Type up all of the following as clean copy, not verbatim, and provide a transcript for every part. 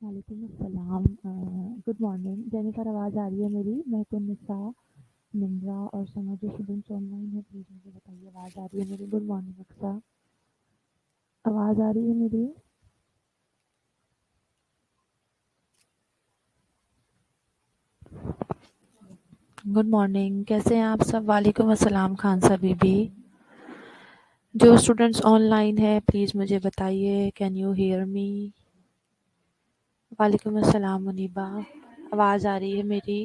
वालेकुम अस्सलाम। Good morning Jennifer, आवाज़ आ रही है मेरी? मैं तो निसा, निम्रा और समा जो स्टूडेंट्स ऑनलाइन है प्लीज़ मुझे बताइए आवाज़ आ रही है मेरी? गुड मॉर्निंग अक्सा, आवाज़ आ रही है मेरी? गुड मॉर्निंग, कैसे हैं आप सब? वालेकुम अस्सलाम खान साहब बीबी। जो स्टूडेंट्स ऑनलाइन है प्लीज़ मुझे बताइए, कैन यू हियर मी? वालेकुम अस्सलाम मुनीबा, आवाज़ आ रही है मेरी?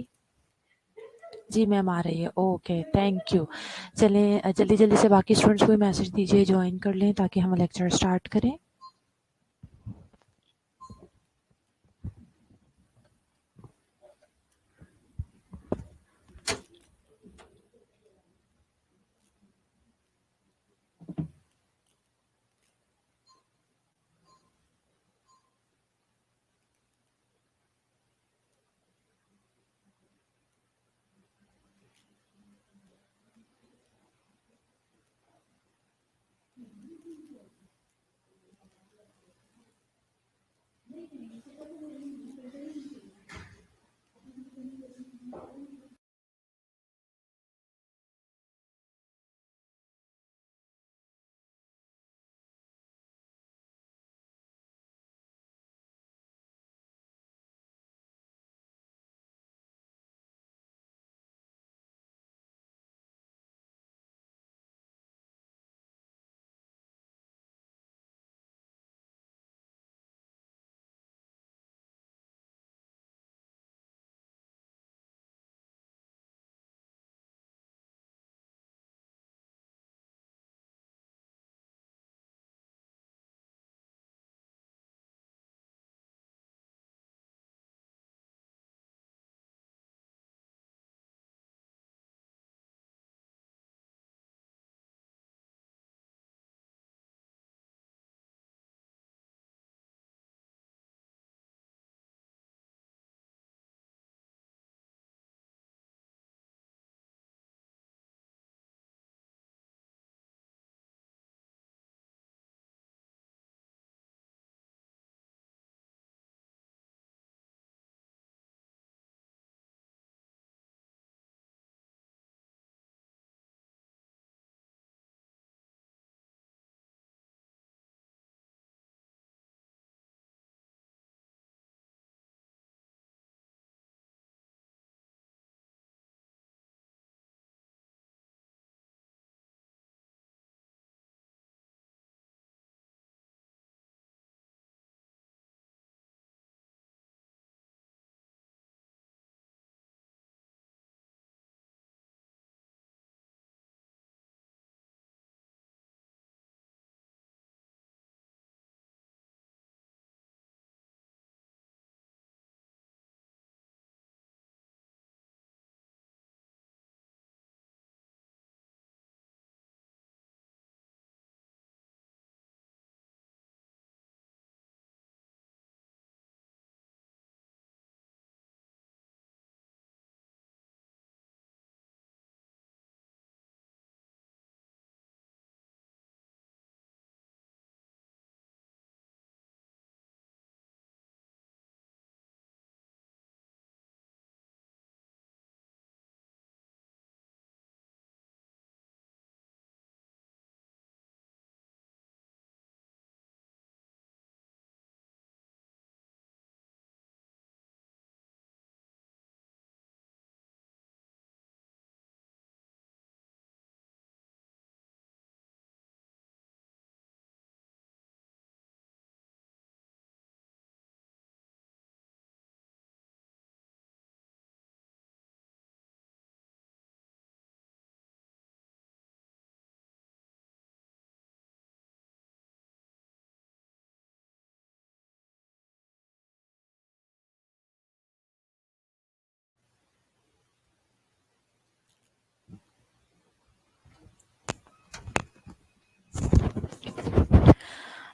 जी मैम आ रही है, ओके थैंक यू। चलें जल्दी जल्दी से बाकी स्टूडेंट्स को मैसेज दीजिए ज्वाइन कर लें ताकि हम लेक्चर स्टार्ट करें।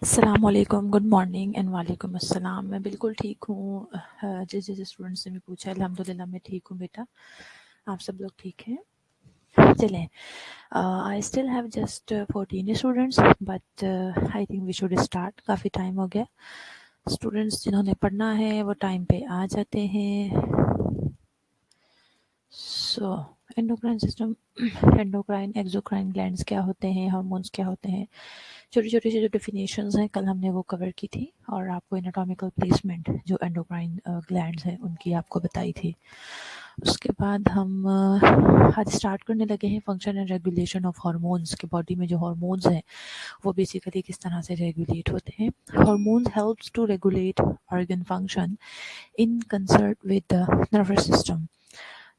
अस्सलाम वालेकुम, गुड मॉर्निंग एंड वालेकुम अस्सलाम। मैं बिल्कुल ठीक हूँ। जिस जिस स्टूडेंट से भी पूछा अल्हम्दुलिल्लाह मैं ठीक हूँ बेटा। आप सब लोग ठीक हैं? चलें, I still have just 14 students but I think we should start. काफ़ी टाइम हो गया स्टूडेंट्स जिन्होंने पढ़ना है वो टाइम पे आ जाते हैं। सो endocrine system, endocrine exocrine glands क्या होते हैं, हार्मोन्स क्या होते हैं, छोटी छोटी सी जो डिफिनेशंस हैं कल हमने वो कवर की थी, और आपको एनाटॉमिकल प्लेसमेंट जो एंडोक्राइन ग्लैंड्स हैं उनकी आपको बताई थी। उसके बाद हम आज स्टार्ट करने लगे हैं function and regulation of hormones के। बॉडी में जो हार्मोन्स हैं वो बेसिकली किस तरह से रेगुलेट होते हैं। Hormones helps to regulate organ function in concert with the nervous system.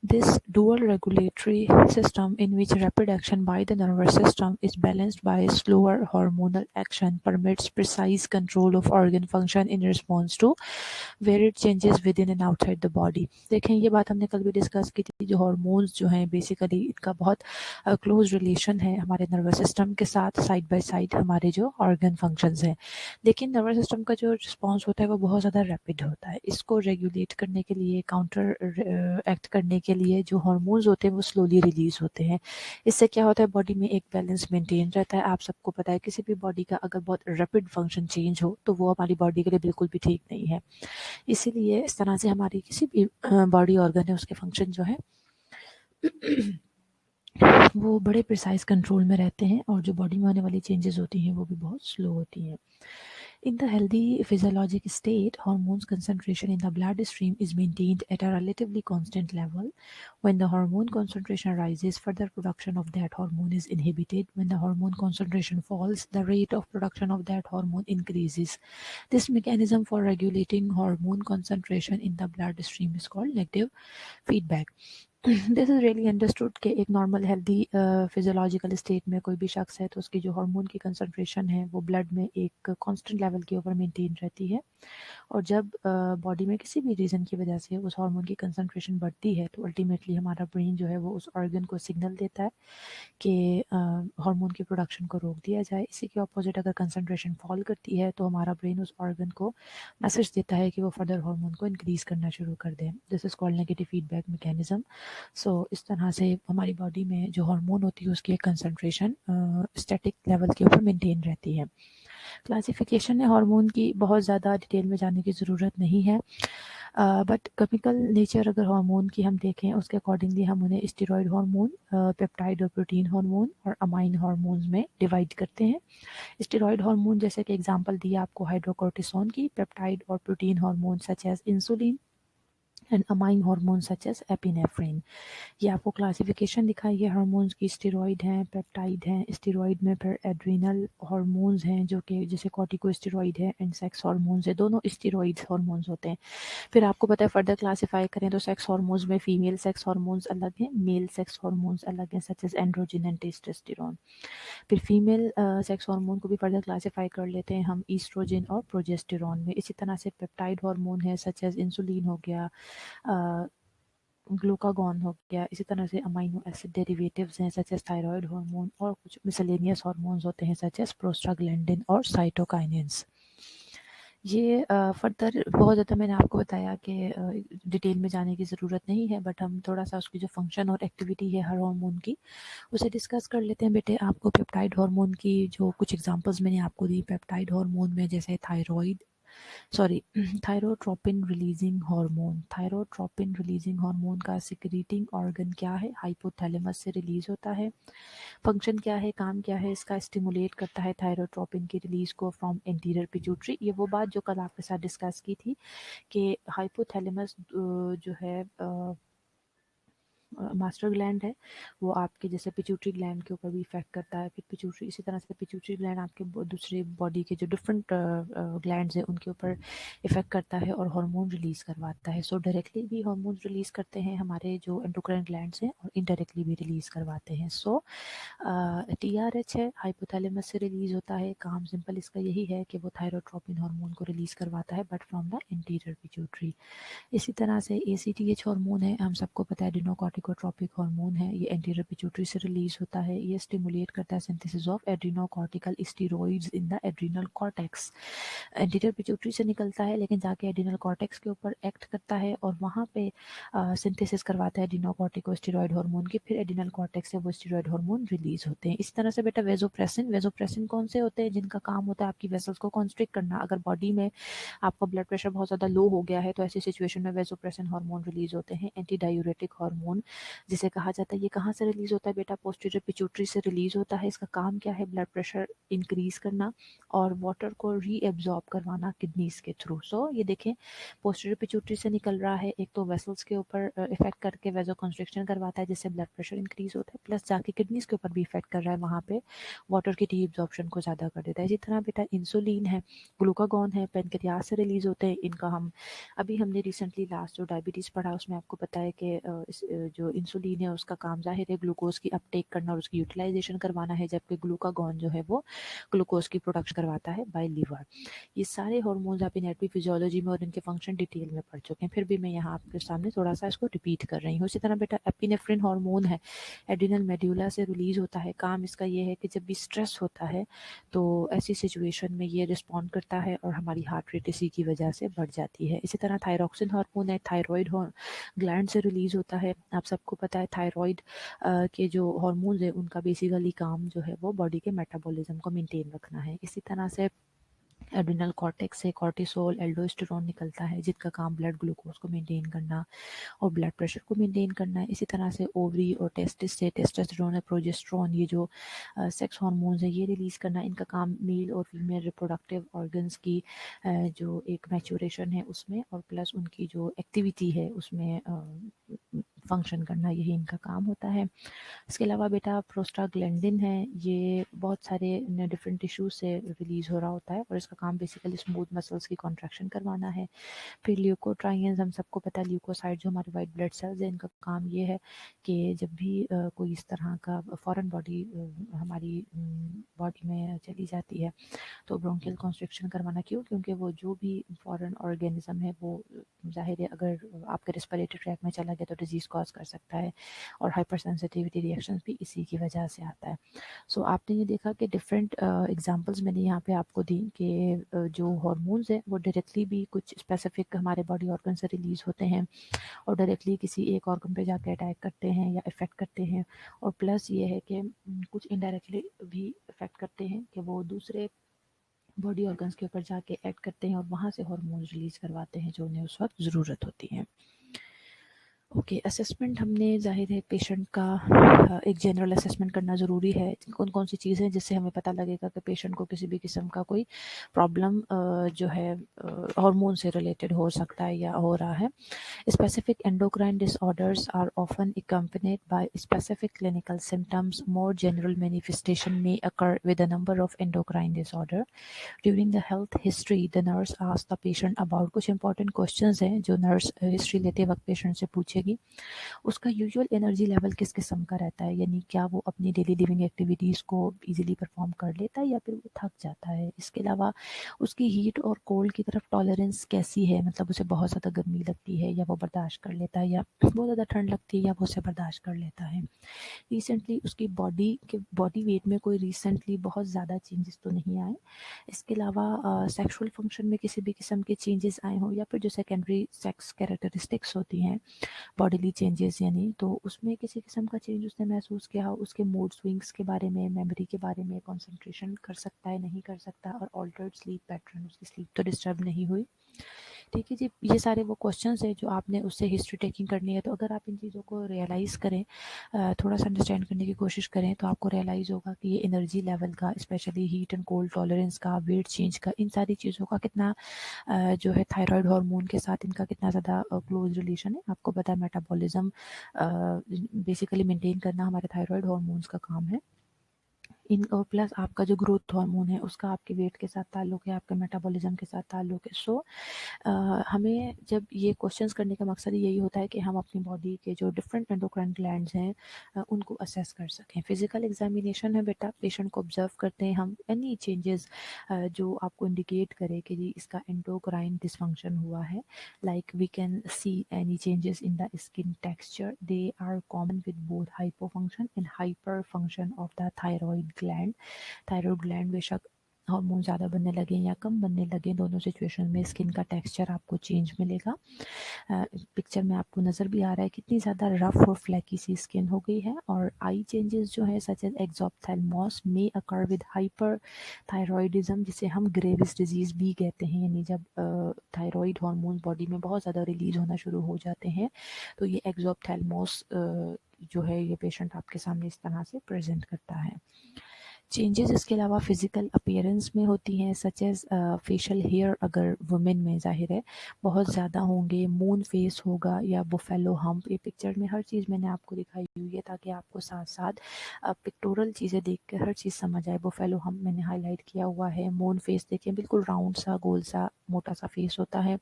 This dual regulatory system, in which rapid action by the nervous system is balanced by slower hormonal action, permits precise control of organ function in response to varied changes within and outside the body. देखें, ये बात हमने कल भी discuss की थी। जो hormones जो हैं बेसिकली इनका बहुत क्लोज रिलेशन है हमारे नर्वस सिस्टम के साथ, साइड बाय साइड हमारे जो ऑर्गन फंक्शंस हैं। लेकिन नर्वस सिस्टम का जो रिस्पॉन्स होता है वो बहुत ज़्यादा रैपिड होता है। इसको रेगुलेट करने के लिए, काउंटर एक्ट करने के लिए जो हार्मोन्स होते हैं वो स्लोली रिलीज होते हैं। इससे क्या होता है, बॉडी में एक बैलेंस मेंटेन रहता है। आप सबको पता है किसी भी बॉडी का अगर बहुत रैपिड फंक्शन चेंज हो तो वो हमारी बॉडी के लिए बिल्कुल भी ठीक नहीं है। इसीलिए इस तरह से हमारी किसी भी बॉडी ऑर्गन है उसके फंक्शन जो है वो बड़े प्रिसाइज कंट्रोल में रहते हैं, और जो बॉडी में आने वाली चेंजेस होती हैं वो भी बहुत स्लो होती हैं। In the healthy physiologic state, hormones concentration in the bloodstream is maintained at a relatively constant level. When the hormone concentration rises, further production of that hormone is inhibited. When the hormone concentration falls, the rate of production of that hormone increases. This mechanism for regulating hormone concentration in the bloodstream is called negative feedback. This is really understood कि एक normal healthy physiological state में कोई भी शख्स है तो उसकी जो हार्मोन की कंसंट्रेशन है वो ब्लड में एक कांस्टेंट लेवल के ऊपर मेंटेन रहती है, और जब बॉडी में किसी भी रीज़न की वजह से उस हार्मोन की कंसंट्रेशन बढ़ती है तो अल्टीमेटली हमारा ब्रेन जो है वो उस ऑर्गन को सिग्नल देता है कि हार्मोन की प्रोडक्शन को रोक दिया जाए। इसी के ऑपोजिट अगर कंसंट्रेशन फॉल करती है तो हमारा ब्रेन उस ऑर्गन को मैसेज देता है कि वो फर्दर हार्मोन को इंक्रीज़ करना शुरू कर दें। This is called negative feedback mechanism. So इस तरह से हमारी बॉडी में जो हार्मोन होती है उसकी एक कंसंट्रेशन स्टैटिक लेवल के ऊपर मेंटेन रहती है। क्लासिफिकेशन है हार्मोन की, बहुत ज़्यादा डिटेल में जाने की ज़रूरत नहीं है, बट केमिकल नेचर अगर हार्मोन की हम देखें उसके अकॉर्डिंगली हम उन्हें स्टेरॉयड हार्मोन, पेप्टाइड और प्रोटीन हार्मोन और अमाइन हार्मोन्स में डिवाइड करते हैं। स्टेरॉयड हार्मोन जैसे कि एग्जांपल दिया आपको हाइड्रोकोर्टिसोन की, पेप्टाइड और protein hormone such as insulin and amine hormone such as epinephrine. ये आपको क्लासिफिकेशन दिखाई है हार्मोन्स की। स्टेरॉइड हैं, पेप्टाइड हैं, स्टेरॉइड में फिर एड्रीनल हार्मोन्स हैं जो कि जैसे कॉर्टिकोस्टेरॉइड है, एंड सेक्स हार्मोन्स है, दोनों स्टेरॉइड हार्मोन्स होते हैं। फिर आपको पता है फर्दर क्लासिफाई करें तो सेक्स हार्मोन्स में फीमेल सेक्स हार्मोन्स अलग हैं, मेल सेक्स हार्मोन्स अलग हैं such as androgen and testosterone. फिर फीमेल सेक्स हार्मोन को भी फर्दर क्लासिफाई कर लेते हैं हम ईस्ट्रोजन और प्रोजेस्टेरॉन में। इसी तरह से पेप्टाइड हार्मोन है सच एज इंसुलिन हो गया, ग्लूकागॉन हो गया। इसी तरह से अमाइनो एसिड डेरिवेटिव्स हैं सच एज थायराइड हार्मोन, और कुछ मिसलेनियस हार्मोन्स होते हैं सच एज प्रोस्टाग्लैंडिन और साइटोकाइनिन्स। ये फर्दर बहुत ज़्यादा मैंने आपको बताया कि डिटेल में जाने की ज़रूरत नहीं है, बट हम थोड़ा सा उसकी जो फंक्शन और एक्टिविटी है हर हार्मोन की उसे डिस्कस कर लेते हैं। बेटे आपको पेप्टाइड हार्मोन की जो कुछ एग्जांपल्स मैंने आपको दी, पेप्टाइड हार्मोन में जैसे thyrotropin releasing hormone. Thyrotropin releasing hormone का सिक्रीटिंग ऑर्गन क्या है, हाइपोथैलेमस से रिलीज होता है। फंक्शन क्या है, काम क्या है इसका, स्टिमुलेट करता है थायरोट्रोपिन की रिलीज को फ्रॉम एंटीरियर पिट्यूटरी। ये वो बात जो कल आपके साथ डिस्कस की थी कि हाइपोथैलेमस जो है मास्टर ग्लैंड है वो आपके जैसे पिट्यूटरी ग्लैंड के ऊपर भी इफेक्ट करता है। फिर पिट्यूटरी, इसी तरह से पिट्यूटरी ग्लैंड आपके दूसरे बॉडी के जो डिफरेंट ग्लैंड्स हैं उनके ऊपर इफेक्ट करता है और हार्मोन रिलीज करवाता है। सो डायरेक्टली भी हार्मोन रिलीज करते हैं हमारे जो एंडोक्राइन ग्लैंड्स हैं, और इनडायरेक्टली भी रिलीज करवाते हैं। सो TRH है, हाइपोथैलेमस से रिलीज होता है। काम सिंपल इसका यही है कि वो थायरोट्रोपिन हार्मोन को रिलीज करवाता है, but from the interior pituitary. इसी तरह से ACTH हार्मोन है, हम सबको पता है कॉर्टिकोट्रोपिक हार्मोन है, ये एंटीरियर पिट्यूटरी से रिलीज होता है। ये स्टिमुलेट करता है synthesis of adrenocortical steroids in the adrenal cortex. Anterior pituitary से निकलता है लेकिन जाके एड्रीनल कॉर्टेक्स के ऊपर एक्ट करता है और वहाँ पे सिंथेसिस करवाता है एड्रीनोकॉर्टिकोस्टेरॉइड हार्मोन की। फिर एड्रीनल कॉर्टेक्स से वो स्टेरॉइड हार्मोन रिलीज होते हैं। इस तरह से बेटा वेजोप्रेसिन कौन से होते हैं? जिनका काम होता है आपकी वेसल्स को कॉन्स्ट्रिक्ट करना। अगर बॉडी में आपका ब्लड प्रेशर बहुत ज़्यादा लो हो गया है तो ऐसी सिचुएशन में वेजोप्रेसिन हार्मोन रिलीज होते हैं। एंटी डायूरेटिक हार्मोन जिसे कहा जाता है, ये कहाँ से रिलीज होता है बेटा? पोस्टीरियर पिट्यूटरी से रिलीज होता है। इसका काम क्या है? ब्लड प्रेशर इंक्रीज करना और वाटर को रीएब्जॉर्ब करवाना किडनीज के थ्रू। सो ये देखें, पोस्टीरियर पिट्यूटरी से निकल रहा है, एक तो वेसल्स के ऊपर इफेक्ट करके वेजो कंस्ट्रिक्शन करवाता है जिससे ब्लड प्रेशर इंक्रीज होता है, प्लस जाके किडनीज के ऊपर भी इफेक्ट कर रहा है, वहाँ पे वाटर की रीएब्जॉर्प्शन को ज़्यादा कर देता है। इसी तरह बेटा इंसुलिन है, ग्लूकागॉन है, पेनक्रियास से रिलीज होते हैं। इनका हमने रिसेंटली लास्ट जो डायबिटीज़ पढ़ा उसमें आपको पता है कि जो इंसुलिन है उसका काम जाहिर है ग्लूकोज की अपटेक करना और उसकी यूटिलाइजेशन करवाना है, जबकि ग्लूकागॉन जो है वो ग्लूकोज की प्रोडक्शन करवाता है बाय लीवर। ये सारे हार्मोन्स आप एनाटॉमी फिजियोलॉजी में और इनके फंक्शन डिटेल में पढ़ चुके हैं, फिर भी मैं यहाँ आपके सामने थोड़ा सा इसको रिपीट कर रही हूँ। इसी तरह बेटा एपिनेफ्रिन हार्मोन है, एड्रिनल मेड्यूला से रिलीज होता है। काम इसका ये है कि जब भी स्ट्रेस होता है तो ऐसी सिचुएशन में ये रिस्पॉन्ड करता है और हमारी हार्ट रेट इसी की वजह से बढ़ जाती है। इसी तरह थायरॉक्सिन हार्मोन है, थायराइड ग्लैंड से रिलीज होता है। आप सबको पता है थायराइड के जो हार्मोन्स है उनका बेसिकली काम जो है वो बॉडी के मेटाबॉलिज्म को मेंटेन रखना है। इसी तरह से एड्रिनल कॉर्टेक्स से कॉर्टिसोल एल्डोस्टेरोन निकलता है जिसका काम ब्लड ग्लूकोज को मेंटेन करना और ब्लड प्रेशर को मेंटेन करना है। इसी तरह से ओवरी और टेस्टिस से टेस्टोस्टेरोन और प्रोजेस्टेरोन, ये जो सेक्स हार्मोन्स है, ये रिलीज करना। इनका काम मेल और फीमेल रिप्रोडक्टिव ऑर्गन्स की जो एक मैच्योरेशन है उसमें और प्लस उनकी जो एक्टिविटी है उसमें फंक्शन करना, यही इनका काम होता है। इसके अलावा बेटा प्रोस्टाग्लैंडिन है, ये बहुत सारे डिफरेंट टिश्यूज से रिलीज हो रहा होता है और इसका काम बेसिकली स्मूथ मसल्स की कॉन्ट्रैक्शन करवाना है। फिर ल्यूकोट्राइन्स, हम सबको पता है ल्यूकोसाइड जो हमारे वाइट ब्लड सेल्स हैं, इनका काम ये है कि जब भी कोई इस तरह का फॉरेन बॉडी हमारी बॉडी में चली जाती है तो ब्रोंकियल कॉन्स्ट्रिक्शन करवाना। क्यों? क्योंकि वो जो भी फॉरेन ऑर्गेनिज्म है वो जाहिर है अगर आपके रेस्पिरेटरी ट्रैक में चला गया तो डिजीज कॉज कर सकता है और हाइपर सेंसिटिविटी रिएक्शंस भी इसी की वजह से आता है। सो आपने ये देखा कि डिफरेंट एग्जांपल्स मैंने यहाँ पे आपको दी कि जो हार्मोन्स है वो डायरेक्टली भी कुछ स्पेसिफिक हमारे बॉडी ऑर्गन से रिलीज होते हैं और डायरेक्टली किसी एक ऑर्गन पे जाके अटैक करते हैं या इफेक्ट करते हैं, और प्लस ये है कि कुछ इनडायरेक्टली भी इफेक्ट करते हैं कि वो दूसरे बॉडी ऑर्गन्स के ऊपर जाके एक्ट करते हैं और वहाँ से हार्मोन्स रिलीज करवाते हैं जो उन्हें उस वक्त ज़रूरत होती है। ओके, असेसमेंट हमने जाहिर है पेशेंट का एक जनरल असेसमेंट करना ज़रूरी है। कौन कौन सी चीज़ें जिससे हमें पता लगेगा कि पेशेंट को किसी भी किस्म का कोई प्रॉब्लम जो है हार्मोन से रिलेटेड हो सकता है या हो रहा है। Specific endocrine disorders are often accompanied by specific clinical symptoms. More general manifestation may occur with a number of endocrine disorder. During the health history, the nurse asks the patient about कुछ important questions हैं जो nurse history लेते वक्त patient से पूछेगी। उसका usual energy level किस किस्म का रहता है, यानी क्या वो अपनी डेली लिविंग एक्टिविटीज़ को इजीली परफॉर्म कर लेता है या फिर वो थक जाता है। इसके अलावा उसकी हीट और कोल्ड की तरफ टॉलरेंस कैसी है, मतलब उसे बहुत ज़्यादा गर्मी लगती है या वो बर्दाश्त कर लेता है, या बहुत ज़्यादा ठंड लगती है या वो उसे बर्दाश्त कर लेता है। रिसेंटली उसकी बॉडी वेट में कोई रिसेंटली बहुत ज़्यादा चेंजेस तो नहीं आए। इसके अलावा सेक्सुअल फंक्शन में किसी भी किस्म के चेंजेस आए हों या फिर जो सेकेंडरी सेक्स कैरेक्टरिस्टिक्स होती हैं बॉडीली चेंजेस, यानी तो उसमें किसी किस्म का चेंज उसने महसूस किया हो। उसके मूड स्विंग्स के बारे में, मेमोरी के बारे में, कंसंट्रेशन कर सकता है नहीं कर सकता, और ऑल्टर्ड स्लीप पैटर्न, उसकी स्लीप तो डिस्टर्ब नहीं हुई। ठीक है जी, ये सारे वो क्वेश्चंस हैं जो आपने उससे हिस्ट्री टेकिंग करनी है। तो अगर आप इन चीज़ों को रियलाइज़ करें, थोड़ा सा अंडरस्टैंड करने की कोशिश करें, तो आपको रियलाइज़ होगा कि ये एनर्जी लेवल का, specially heat and cold tolerance का, वेट चेंज का, इन सारी चीज़ों का कितना जो है थायराइड हार्मोन के साथ इनका कितना ज़्यादा क्लोज रिलेशन है। आपको पता है मेटाबॉलिज्म बेसिकली मेंटेन करना हमारे थायराइड हार्मोन्स का काम है। इन और प्लस आपका जो ग्रोथ हार्मोन है उसका आपके वेट के साथ ताल्लुक है, आपके मेटाबॉलिज्म के साथ ताल्लुक है। सो हमें जब ये क्वेश्चंस करने का मकसद यही होता है कि हम अपनी बॉडी के जो डिफरेंट एंडोक्राइन ग्लैंड्स हैं उनको असेस कर सकें। फिजिकल एग्जामिनेशन है बेटा, पेशेंट को ऑब्जर्व करते हैं हम, एनी चेंजेस जो आपको इंडिकेट करे कि जी इसका एंडोक्राइन डिसफंक्शन हुआ है, like we can see any changes in the skin texture, they are common with both hypofunction and hyper function of the thyroid gland. Thyroid gland बेशक हार्मोन ज़्यादा बनने लगे या कम बनने लगे, दोनों सिचुएशन में स्किन का टेक्सचर आपको चेंज मिलेगा। पिक्चर में आपको नज़र भी आ रहा है कितनी ज़्यादा रफ और फ्लैकी सी स्किन हो गई है। और आई चेंजेस जो है such as exophthalmos may occur with hyper thyroidism, जिसे हम ग्रेविस डिजीज़ भी कहते हैं, यानी जब थायरॉइड हार्मोन बॉडी में बहुत ज़्यादा रिलीज होना शुरू हो जाते हैं तो ये एक्सोप्थेल्मोस जो है ये पेशेंट आपके सामने इस तरह से प्रेजेंट करता है। चेंजेस इसके अलावा फिजिकल अपीयरेंस में होती हैं, सच एज फेशियल हेयर अगर वुमेन में जाहिर है बहुत ज़्यादा होंगे, मून फेस होगा या बुफेलो हम्प। ये पिक्चर में हर चीज़ मैंने आपको दिखाई हुई है ताकि आपको साथ साथ पिक्टोरल चीज़ें देख कर हर चीज़ समझ आए। बुफेलो हम्प मैंने हाईलाइट किया हुआ है। मून फेस देखिए, बिल्कुल राउंड सा गोल सा मोटा सा फेस होता है।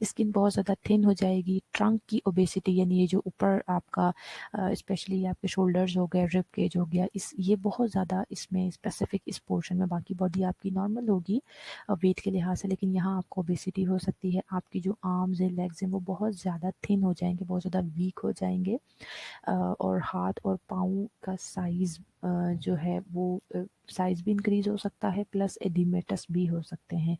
स्किन बहुत ज़्यादा थिन हो जाएगी। ट्रंक की ओबेसिटी, यानी ये जो ऊपर आपका स्पेशली आपके शोल्डर्स हो गए, रिब केज हो गया, इस ये बहुत ज़्यादा इसमें स्पेसिफिक इस पोर्शन में, बाकी बॉडी आपकी नॉर्मल होगी वेट के लिहाज से, लेकिन यहाँ आपको ओबेसिटी हो सकती है। आपकी जो आर्म्स हैं, लेग्स हैं, वो बहुत ज़्यादा थिन हो जाएंगे, बहुत ज़्यादा वीक हो जाएंगे। और हाथ और पाँव का साइज़ जो है वो साइज़ भी इंक्रीज हो सकता है, प्लस एडिमेटस भी हो सकते हैं।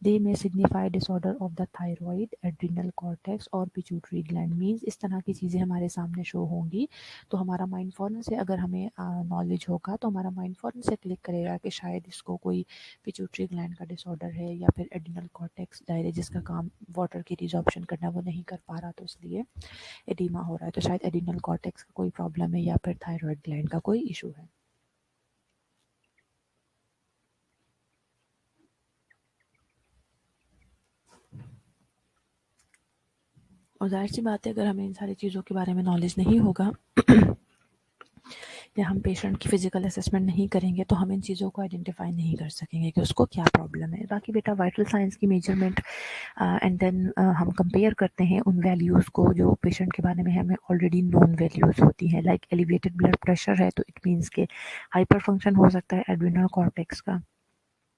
दे में signify disorder of the thyroid, adrenal cortex और पिट्यूटरी ग्लैंड। मीन्स इस तरह की चीज़ें हमारे सामने शो होंगी तो हमारा माइंड फ़ौरन से, अगर हमें नॉलेज होगा तो हमारा माइंड फ़ौरन से क्लिक करेगा कि शायद इसको कोई पिट्यूटरी ग्लैंड का डिसऑर्डर है या फिर एड्रिनल कॉर्टेक्स दायरे जिसका काम वाटर की रिजॉर्प्शन करना वो नहीं कर पा रहा तो इसलिए एडिमा हो रहा है, तो शायद एड्रिनल कॉर्टेक्स का कोई प्रॉब्लम है या फिर थायराइड ग्लैंड का कोई इशू है। और जाहिर सी बात है अगर हमें इन सारी चीज़ों के बारे में नॉलेज नहीं होगा या हम पेशेंट की फिजिकल असेसमेंट नहीं करेंगे तो हम इन चीज़ों को आइडेंटिफाई नहीं कर सकेंगे कि उसको क्या प्रॉब्लम है। बाकी बेटा वाइटल साइंस की मेजरमेंट एंड देन हम कंपेयर करते हैं उन वैल्यूज़ को जो पेशेंट के बारे में हमें ऑलरेडी नॉन वैल्यूज़ होती हैं। लाइक एलिवेटेड ब्लड प्रेशर है तो इट मीन्स के हाइपर फंक्शन हो सकता है एड्रिनल कॉर्टेक्स का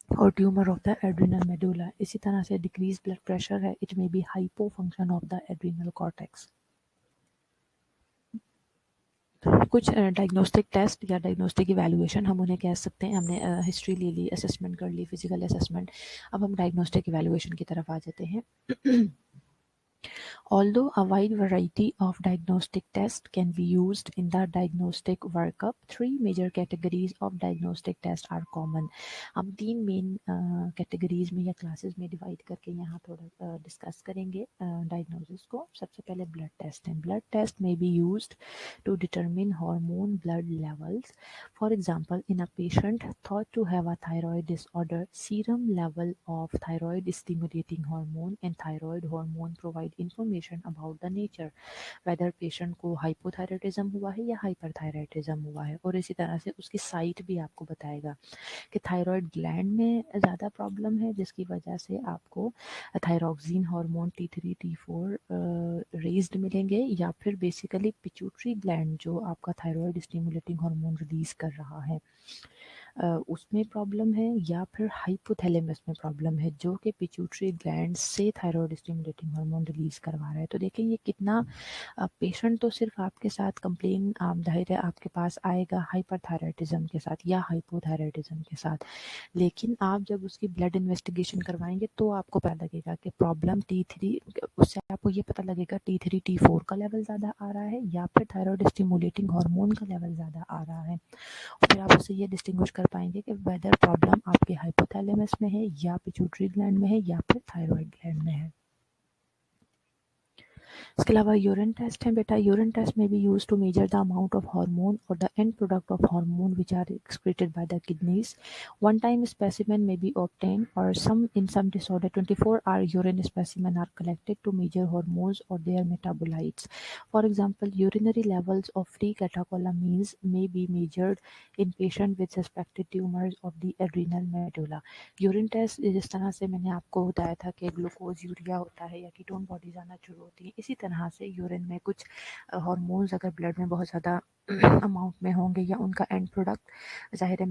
और tumour of the adrenal medulla. इसी तरह से डिक्रीज ब्लड प्रेशर है, it may B hypo function of the adrenal cortex. कुछ डायग्नोस्टिक टेस्ट या डायग्नोस्टिक इवैल्यूएशन हम उन्हें कह सकते हैं। हमने हिस्ट्री ले ली, असेसमेंट कर ली, फिजिकल असेसमेंट, अब हम डायग्नोस्टिक इवैल्यूएशन की तरफ आ जाते हैं। Although a wide variety of diagnostic tests can be used in the diagnostic workup, three major categories of diagnostic tests are common. हम तीन मेन कैटेगरीज में या क्लासेस में डिवाइड करके यहाँ थोड़ा डिस्कस करेंगे डायग्नोसिस को। सबसे पहले ब्लड टेस्ट है। Blood test may be used to determine hormone blood levels. For example, in a patient thought to have a thyroid disorder, serum level of thyroid stimulating hormone and thyroid hormone provide information about the nature whether patient को hypothyroidism हुआ है या hyperthyroidism हुआ है। और इसी तरह से उसकी साइट भी आपको बताएगा कि थायराइड ग्लैंड में ज़्यादा प्रॉब्लम है जिसकी वजह से आपको thyroxine hormone T3 T4 raised मिलेंगे, या फिर बेसिकली पिट्यूटरी ग्लैंड जो आपका थायराइड स्टिमुलेटिंग हार्मोन रिलीज कर रहा है उसमें प्रॉब्लम है, या फिर हाइपोथैलेमस में प्रॉब्लम है जो कि पिट्यूटरी ग्लैंड से थायराइड स्टिमुलेटिंग हार्मोन रिलीज करवा रहा है। तो देखें ये कितना पेशेंट तो सिर्फ आपके साथ कंप्लेन जाहिर है आपके पास आएगा हाइपरथायराइडिज्म के साथ या हाइपोथायराइडिज्म के साथ, लेकिन आप जब उसकी ब्लड इन्वेस्टिगेशन करवाएंगे तो आपको पता लगेगा कि प्रॉब्लम T3, उससे आपको ये पता लगेगा T3 T4 का लेवल ज़्यादा आ रहा है या फिर थायराइड स्टिमुलेटिंग हार्मोन का लेवल ज़्यादा आ रहा है। फिर आप उससे ये डिस्टिंग्विश कर पाएंगे कि वेदर प्रॉब्लम आपके हाइपोथैलेमस में है या पिट्यूटरी ग्लैंड में है या फिर थायराइड ग्लैंड में है। इसके अलावा यूरिन टेस्ट है बेटा. यूरिन टेस्ट में be use to measure the amount of hormone और the end product of hormone which are excreted by the kidneys. One time specimen may be obtained or in some disorder 24-hour urine specimen are collected to measure hormones or their metabolites. For example, urinary levels of free catecholamines may be measured in patient with suspected tumors of the adrenal medulla. Urine test जिस तरह से मैंने आपको बताया था कि glucose urea होता है या कीटोन बॉडीज आना शुरू होती हैं, इसी तरह से यूरिन में कुछ हार्मोन्स अगर ब्लड में बहुत ज़्यादा अमाउंट में होंगे या उनका एंड प्रोडक्ट ज़ाहिर है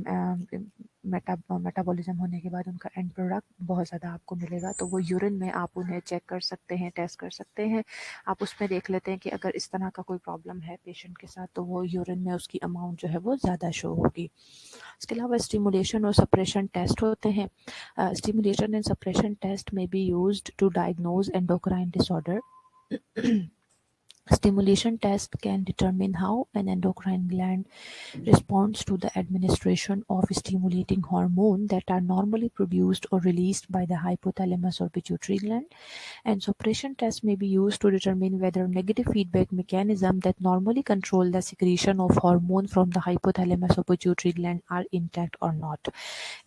मेटाबॉलिज्म होने के बाद उनका एंड प्रोडक्ट बहुत ज़्यादा आपको मिलेगा, तो वो यूरिन में आप उन्हें चेक कर सकते हैं, टेस्ट कर सकते हैं. आप उसमें देख लेते हैं कि अगर इस तरह का कोई प्रॉब्लम है पेशेंट के साथ तो वो यूरिन में उसकी अमाउंट जो है वो ज़्यादा शो होगी. इसके अलावा स्टिमुलेशन और सप्रेशन टेस्ट होते हैं. स्टिमुलेशन एंड सप्रेशन टेस्ट में be used to diagnose endocrine disorder. Stimulation test can determine how an endocrine gland responds to the administration of stimulating hormone that are normally produced or released by the hypothalamus or pituitary gland. And suppression tests may be used to determine whether negative feedback mechanism that normally control the secretion of hormone from the hypothalamus or pituitary gland are intact or not.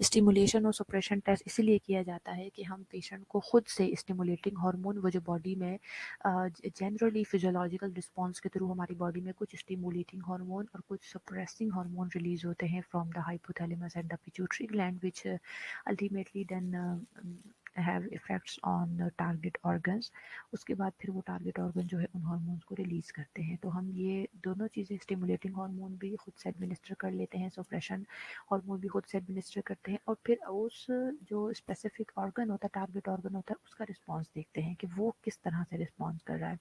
Stimulation और suppression test इसीलिए किया जाता है कि हम patient को खुद से स्टिमुलेटिंग हार्मोन, वो जो बॉडी में जनरली फिजियोलॉजिकल रिस्पॉन्स के थ्रू हमारी बॉडी में कुछ स्टिमुलेटिंग हार्मोन और कुछ सप्रेसिंग हार्मोन रिलीज होते हैं from the hypothalamus and the pituitary gland which ultimately then have effects on target organs. उसके बाद फिर वो टारगेट ऑर्गन जो है उन हार्मोन्स को रिलीज करते हैं. तो हम ये दोनों चीज़ें स्टिमुलेटिंग हार्मोन भी खुद से एडमिनिस्टर कर लेते हैं, सप्रेशन हार्मोन भी खुद से एडमिनिस्टर करते हैं, और फिर उस जो स्पेसिफिक ऑर्गन होता है, टारगेट ऑर्गन होता है, उसका रिस्पॉन्स देखते हैं कि वो किस तरह से रिस्पॉन्स कर रहा है.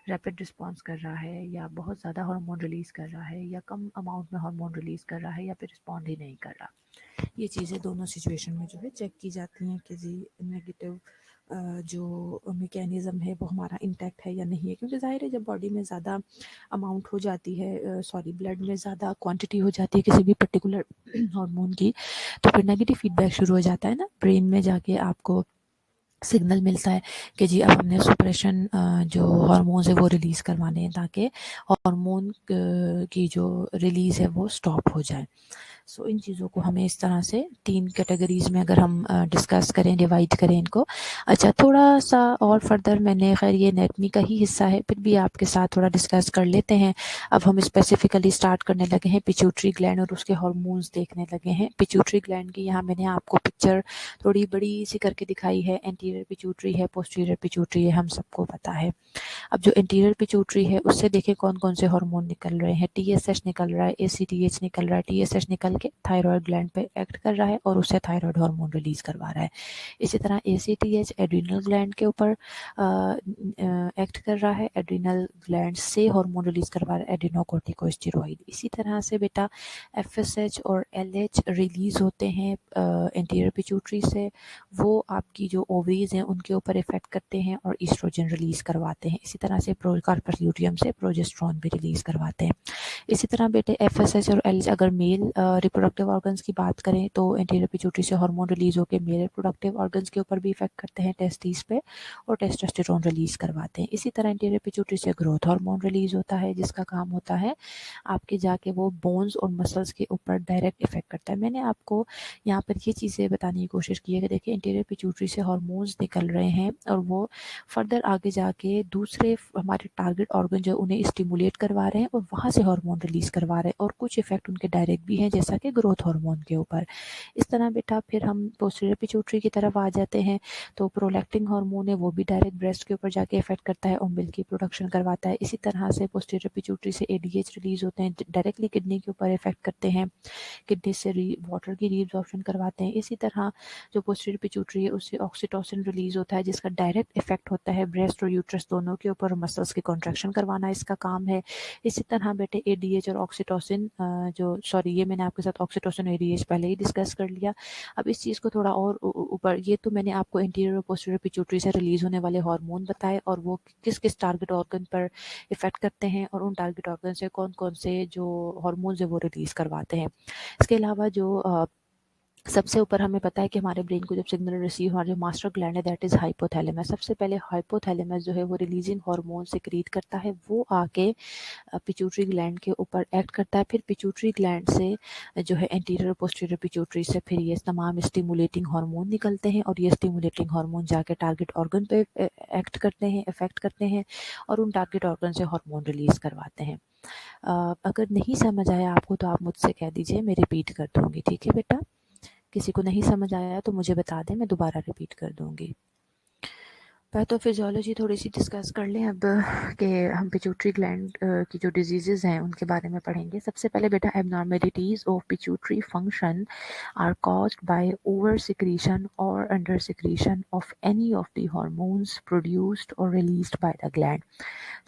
रैपिड रिस्पॉन्स कर रहा है या बहुत ज़्यादा हार्मोन रिलीज़ कर रहा है या कम अमाउंट में हार्मोन रिलीज़ कर रहा है या फिर रिस्पॉन्ड ही नहीं कर रहा. ये चीज़ें दोनों सिचुएशन में जो है चेक की जाती हैं कि जी नेगेटिव जो मैकेनिज़्म है वो हमारा इंटैक्ट है या नहीं है. क्योंकि ज़ाहिर है जब बॉडी में ज़्यादा अमाउंट हो जाती है, ब्लड में ज़्यादा क्वांटिटी हो जाती है किसी भी पर्टिकुलर हार्मोन की, तो फिर नेगेटिव फीडबैक शुरू हो जाता है ना. ब्रेन में जाके आपको सिग्नल मिलता है कि जी अब हमने सुप्रेशन जो हार्मोन्स है वो रिलीज़ करवाने हैं ताकि हार्मोन की जो रिलीज़ है वो स्टॉप हो जाए. सो इन चीज़ों को हमें इस तरह से 3 कैटेगरीज में अगर हम डिस्कस करें, डिवाइड करें इनको. अच्छा, थोड़ा सा और फर्दर मैंने, खैर ये एनाटमी का ही हिस्सा है, फिर भी आपके साथ थोड़ा डिस्कस कर लेते हैं. अब हम स्पेसिफिकली स्टार्ट करने लगे हैं पिट्यूटरी ग्लैंड और उसके हार्मोन्स देखने लगे हैं. पिट्यूटरी ग्लैंड की यहाँ मैंने आपको पिक्चर थोड़ी बड़ी सी करके दिखाई है. एंटीरियर पिट्यूटरी है, पोस्टीरियर पिट्यूटरी है, हम सबको पता है. अब जो इंटीरियर पिट्यूटरी है उससे देखें कौन कौन से हार्मोन निकल रहे हैं. टीएसएच निकल रहा है, एसीटीएच निकल रहा है. टीएसएच निकल के थायराइड ग्लैंड पे एक्ट कर रहा है और उससे थायराइड हार्मोन रिलीज करवा रहा है. इसी तरह एसीटीएच एड्रीनल ग्लैंड के ऊपर एक्ट कर रहा है, एड्रीनल ग्लैंड से हार्मोन रिलीज करवा रहा है, एड्रीनोकोर्टिकोस्टेरॉइड. इसी तरह से बेटा एफएसएच और एलएच रिलीज होते हैं इंटीरियर पिट्यूटरी से. वो आपकी जो ओवरीज हैं उनके ऊपर इफेक्ट करते हैं और ईस्ट्रोजन रिलीज करवाते हैं. इसी तरह से कार्पस ल्यूटियम से प्रोजेस्टेरॉन भी रिलीज करवाते हैं. इसी तरह बेटे एफएसएच और एलएच अगर मेल रिप्रोडक्टिव ऑर्गन्स की बात करें तो इंटीरियर पिट्यूटरी से हार्मोन रिलीज होकर मेल रिप्रोडक्टिव ऑर्गन्स के ऊपर भी इफेक्ट करते हैं, टेस्टिस पे, और टेस्टोस्टेरोन रिलीज करवाते हैं. इसी तरह इंटीरियर पिट्यूटरी से ग्रोथ हार्मोन रिलीज होता है जिसका काम होता है आपके जाके वो बोन्स और मसल्स के ऊपर डायरेक्ट इफेक्ट करता है. मैंने आपको यहाँ पर ये चीज़ें बताने की कोशिश की है कि देखिए इंटीरियर पिट्यूटरी से हार्मोन्स निकल रहे हैं और वो फर्दर आगे जाके दूसरे हमारे टारगेट ऑर्गन जो उन्हें स्टिमुलेट करवा रहे हैं और वहाँ से हार्मोन रिलीज करवा रहे हैं, और कुछ इफेक्ट उनके डायरेक्ट भी हैं जैसा कि ग्रोथ हार्मोन के ऊपर. इस तरह बेटा फिर हम पोस्टीरियर पिट्यूटरी की तरफ आ जाते हैं. तो प्रोलैक्टिन हार्मोन है वो भी डायरेक्ट ब्रेस्ट के ऊपर जाके इफेक्ट करता है और मिल्क की प्रोडक्शन करवाता है. इसी तरह से पोस्टीरियर पिट्यूटरी से एडीएच रिलीज होते हैं, डायरेक्टली किडनी के ऊपर इफेक्ट करते हैं, किडनी से वाटर की रीअब्जॉर्प्शन करवाते हैं. इसी तरह जो पोस्टीरियर पिट्यूटरी है उससे ऑक्सीटोसिन रिलीज होता है जिसका डायरेक्ट इफेक्ट होता है ब्रेस्ट और यूट्रस दोनों के ऊपर, मसल्स की कॉन्ट्रैक्शन करवाना इसका काम है. इसी तरह बेटे एडीएच और ऑक्सीटोसिन ये मैंने आपके साथ ऑक्सीटोसिन एडीएच पहले ही डिस्कस कर लिया. अब इस चीज़ को थोड़ा और ऊपर, ये तो मैंने आपको इंटीरियर और पोस्टीरियर पिट्यूटरी से रिलीज होने वाले हार्मोन बताए और वो किस किस टारगेट ऑर्गन पर इफेक्ट करते हैं और उन टारगेट ऑर्गन से कौन कौन से जो हार्मोन्स है वो रिलीज करवाते हैं. इसके अलावा जो सबसे ऊपर हमें पता है कि हमारे ब्रेन को जब सिग्नल रिसीव हमारा जो मास्टर ग्लैंड है दैट इज हाइपोथैलेमस। सबसे पहले हाइपोथैलेमस जो है वो रिलीजिंग हार्मोन सिक्रीट करता है, वो आके पिट्यूटरी ग्लैंड के ऊपर एक्ट करता है। फिर पिट्यूटरी ग्लैंड से जो है एंटीरियर पोस्टीरियर पिट्यूटरी से फिर ये तमाम स्टिमुलेटिंग हार्मोन निकलते हैं और ये स्टिमुलेटिंग हार्मोन जाके टारगेट ऑर्गन पे एक्ट करते हैं, इफेक्ट करते हैं और उन टारगेट ऑर्गन से हार्मोन रिलीज करवाते हैं। अगर नहीं समझ आया आपको तो आप मुझसे कह दीजिए, मैं रिपीट कर दूंगी, ठीक है बेटा। किसी को नहीं समझ आया तो मुझे बता दें, मैं दोबारा रिपीट कर दूंगी। पैथोफिजियोलॉजी थोड़ी सी डिस्कस कर लें अब कि हम पिट्यूटरी ग्लैंड की जो डिजीजेज हैं उनके बारे में पढ़ेंगे। सबसे पहले बेटा, abnormalities of pituitary function are caused by over secretion और under secretion of any of the hormones produced और released by the gland.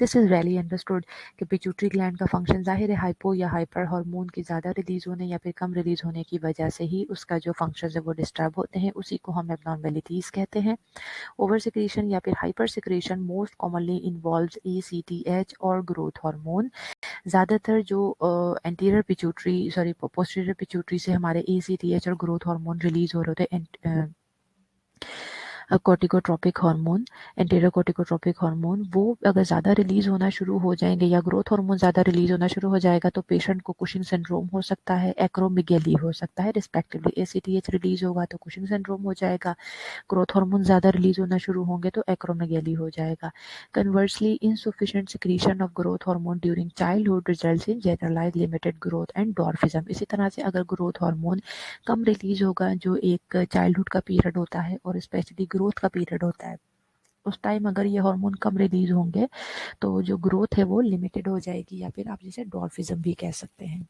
This is really understood कि पिट्यूटरी ग्लैंड का फंक्शन जाहिर है हाइपो या हाइपर हार्मोन की ज़्यादा release होने या फिर कम रिलीज होने की वजह से ही उसका जो फंक्शन है वो डिस्टर्ब होते हैं, उसी को हम एबनॉर्मेलिटीज़ कहते हैं। ओवर सिक्रीशन या फिर hyper secretion most commonly involves ACTH और ग्रोथ हार्मोन। ज़्यादातर जो एंटीरियर पिट्यूटरी पोस्टीरियर पिट्यूटरी से हमारे ACTH और ग्रोथ हार्मोन रिलीज हो रहे थे, कोर्टिकोट्रोपिक हार्मोन, एंटीरियर कोर्टिकोट्रोपिक हार्मोन, वो अगर ज़्यादा रिलीज़ होना शुरू हो जाएंगे या ग्रोथ हार्मोन ज़्यादा रिलीज़ होना शुरू हो जाएगा तो पेशेंट को कुशिंग सिंड्रोम हो सकता है, एक्रोमेगैली हो सकता है रिस्पेक्टिवली। ACTH रिलीज़ होगा तो कुशिंग सिंड्रोम हो जाएगा, ग्रोथ हार्मोन ज़्यादा रिलीज़ होना शुरू होंगे तो एक्रोमेगैली हो जाएगा। Conversely, insufficient secretion of growth hormone during childhood results in generalised limited growth and dwarfism. इसी तरह से अगर ग्रोथ हार्मोन कम रिलीज होगा जो एक चाइल्डहुड का पीरियड होता है और स्पेशली ग्रोथ का पीरियड होता है, उस टाइम अगर ये हार्मोन कम रिलीज होंगे तो जो ग्रोथ है वो लिमिटेड हो जाएगी या फिर आप जिसे डॉर्फिज्म भी कह सकते हैं।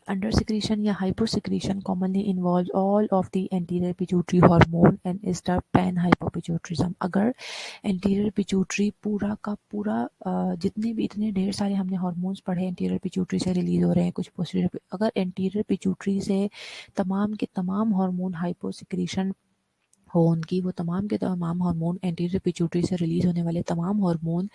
अंडर सिक्रीशन या hyper secretion commonly involve all of the anterior pituitary hormone and is the pan hypopituitarism. अगर एंटीरियर पिट्यूटरी पूरा का पूरा जितने भी इतने ढेर सारे हमने हार्मोन्स पढ़े एंटीरियर पिट्यूटरी से रिलीज हो रहे हैं, कुछ पोस्टीरियर, अगर एंटीरियर पिट्यूटरी से तमाम के तमाम हार्मोन हाइपो सिक्रीशन हो उनकी, वो तमाम के तमाम हार्मोन एंटीरियर पिट्यूटरी से रिलीज होने वाले तमाम हार्मोन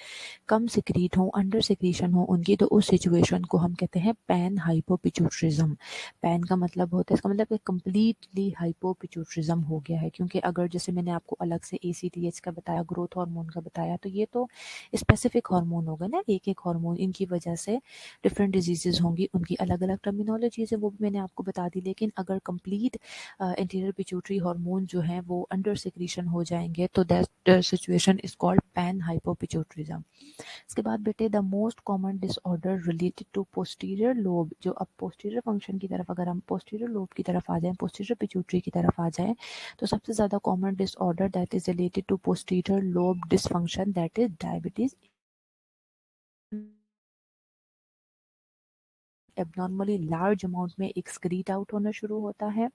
कम सिक्रीट हो, अंडर सिक्रीशन हो उनकी, तो उस सिचुएशन को हम कहते हैं पैन हाइपोपिट्यूटरिज्म। पैन का मतलब होता है, इसका मतलब कंप्लीटली हाइपोपिट्यूटरिज्म हो गया है। क्योंकि अगर जैसे मैंने आपको अलग से ACTH का बताया, ग्रोथ हार्मोन का बताया, तो ये तो स्पेसिफिक हार्मोन होगा ना, एक एक हार्मोन, इनकी वजह से डिफरेंट डिजीजेज होंगी, उनकी अलग अलग टर्मिनोलॉजीज है, वो भी मैंने आपको बता दी। लेकिन अगर कंप्लीट एंटीरियर पिट्यूटरी हार्मोन जो है वो अंडर सिक्रीशन हो जाएंगे तो that situation is called pan hypopituitarism. इसके बाद बेटे, the most common disorder related to posterior lobe, जो अब पोस्टीरियर फंक्शन की तरफ, अगर हम पोस्टीरियर लोब की तरफ आ जाएं, पोस्टीरियर पिट्यूटरी की तरफ आ जाएं, तो सबसे ज़्यादा common disorder that is related to posterior lobe dysfunction that is diabetes. Abnormally large amount में एक्सक्रीट आउट होना शुरू होता है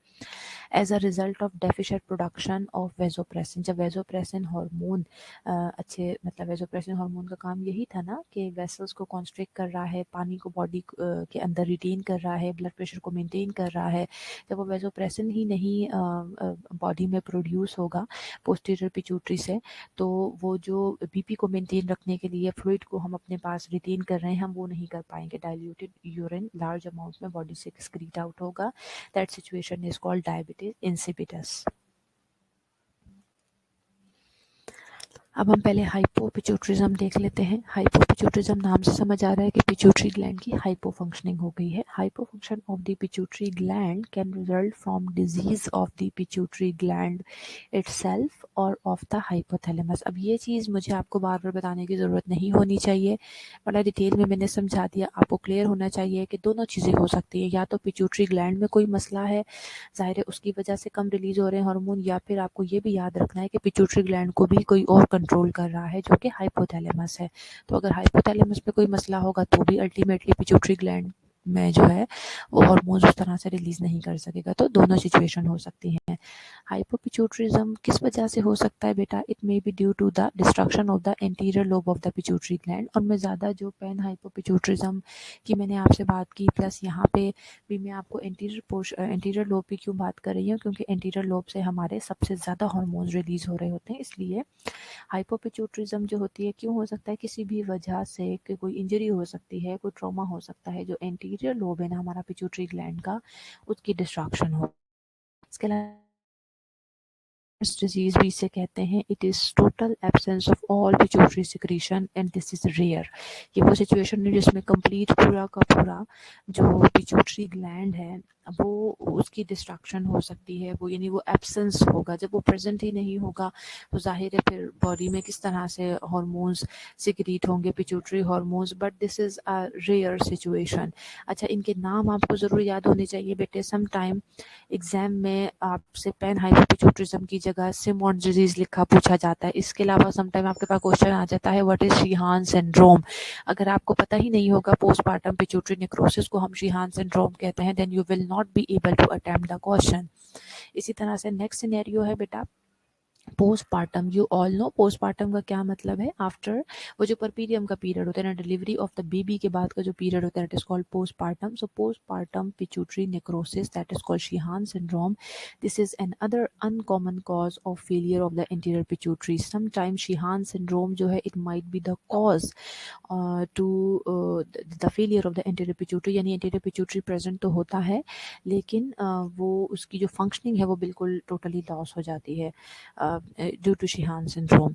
as a result of deficient production of vasopressin. जब वेजोप्रेसिन हार्मोन अच्छे, मतलब वेजोप्रेसिन हार्मोन का काम यही था ना कि वेसल्स को कॉन्स्ट्रिक्ट कर रहा है, पानी को बॉडी के अंदर रिटेन कर रहा है, ब्लड प्रेशर को मेंटेन कर रहा है। जब वो वेजोप्रेसिन ही नहीं बॉडी में प्रोड्यूस होगा पोस्टीरियर पिट्यूटरी से, तो वो जो बीपी को मेंटेन रखने के लिए फ्लूइड को हम अपने पास रिटेन कर रहे हैं, हम वो नहीं कर पाएंगे। डाइल्यूटेड यूरिन लार्ज अमाउंट में बॉडी से एक्सक्रीट आउट होगा, that situation is called diabetes insipidus. अब हम पहले हाइपोपिट्यूटरिज्म देख लेते हैं। हाइपोपिट्यूटरिज्म नाम से समझ आ रहा है कि पिट्यूटरी ग्लैंड की हाइपो फंक्शनिंग हो गई है। Hypo function of the pituitary gland can result from disease of the pituitary gland itself और ऑफ द हाइपोथैलेमस। अब ये चीज़ मुझे आपको बार बार बताने की ज़रूरत नहीं होनी चाहिए, बड़ा डिटेल में मैंने समझा दिया। आपको क्लियर होना चाहिए कि दोनों चीज़ें हो सकती हैं, या तो पिट्यूटरी ग्लैंड में कोई मसला है, ज़ाहिर है उसकी वजह से कम रिलीज हो रहे हैं हार्मोन, या फिर आपको ये भी याद रखना है कि पिट्यूटरी ग्लैंड को भी कोई और कंट्रोल कर रहा है जो कि हाइपोथैलेमस है। तो अगर हाइपोथैलेमस में कोई मसला होगा तो भी अल्टीमेटली पिट्यूटरी ग्लैंड में जो है वो हार्मोन्स उस तरह से रिलीज नहीं कर सकेगा। तो दोनों सिचुएशन हो सकती हैं। हाइपोपिट्यूटरिज्म किस वजह से हो सकता है बेटा? It may be due to the destruction of the anterior lobe of the pituitary gland. और मैं ज़्यादा जो पैन हाइपोपिट्यूटरिज्म की मैंने आपसे बात की, प्लस यहाँ पे भी मैं आपको एंटीरियर लोब की क्यों बात कर रही हूँ, क्योंकि एंटीरियर लोब से हमारे सबसे ज़्यादा हार्मोन्स रिलीज हो रहे होते हैं। इसलिए हाइपोपिट्यूटरिज्म जो होती है, क्यों हो सकता है? किसी भी वजह से कि कोई इंजरी हो सकती है, कोई ट्रॉमा हो सकता है जो एंटीरियर इंटीरियर लोब है ना हमारा पिट्यूटरी ग्लैंड का, उसकी डिस्ट्रक्शन हो। इसके अलावा डिजीज भी इसे कहते हैं। It is total absence of all pituitary secretion and this is rare. ये वो सिचुएशन है जिसमें कंप्लीट पूरा का पूरा जो पिट्यूटरी ग्लैंड है वो उसकी डिस्ट्रक्शन हो सकती है, वो यानी वो एब्सेंस होगा। जब वो प्रेजेंट ही नहीं होगा तो जाहिर है फिर बॉडी में किस तरह से हार्मोन्स सिक्रीट होंगे, pituitary hormones, but this is a rare situation. अच्छा, इनके नाम आपको ज़रूर याद होने चाहिए बेटे। सम टाइम एग्जाम में आपसे पेन हाइपोपिट्यूटरिज्म की जगह सिमोन डिजीज लिखा पूछा जाता है। इसके अलावा समटाइम आपके पास क्वेश्चन आ जाता है व्हाट इज शीहान सिंड्रोम। अगर आपको पता ही नहीं होगा पोस्टमार्टम पिट्यूटरी नेक्रोसिस को हम शीहान सिंड्रोम कहते हैं, then you will not be able to attempt the question. इसी तरह से नेक्स्ट सिनेरियो है बेटा postmortem. You all know postmortem का क्या मतलब है। आफ्टर वो जो परपीरियम का पीरियड होता है ना, डिलीवरी ऑफ द बेबी के बाद का जो पीरियड होता है, it is called postmortem. So postmortem pituitary necrosis that is called Sheehan syndrome. This is another uncommon cause of failure of the interior pituitary. Sometime Sheehan syndrome जो है it might be the cause to the failure of the interior pituitary, यानी interior pituitary present तो होता है लेकिन वो उसकी जो फंक्शनिंग है वो बिल्कुल टोटली लॉस हो जाती है due to Sheehan syndrome.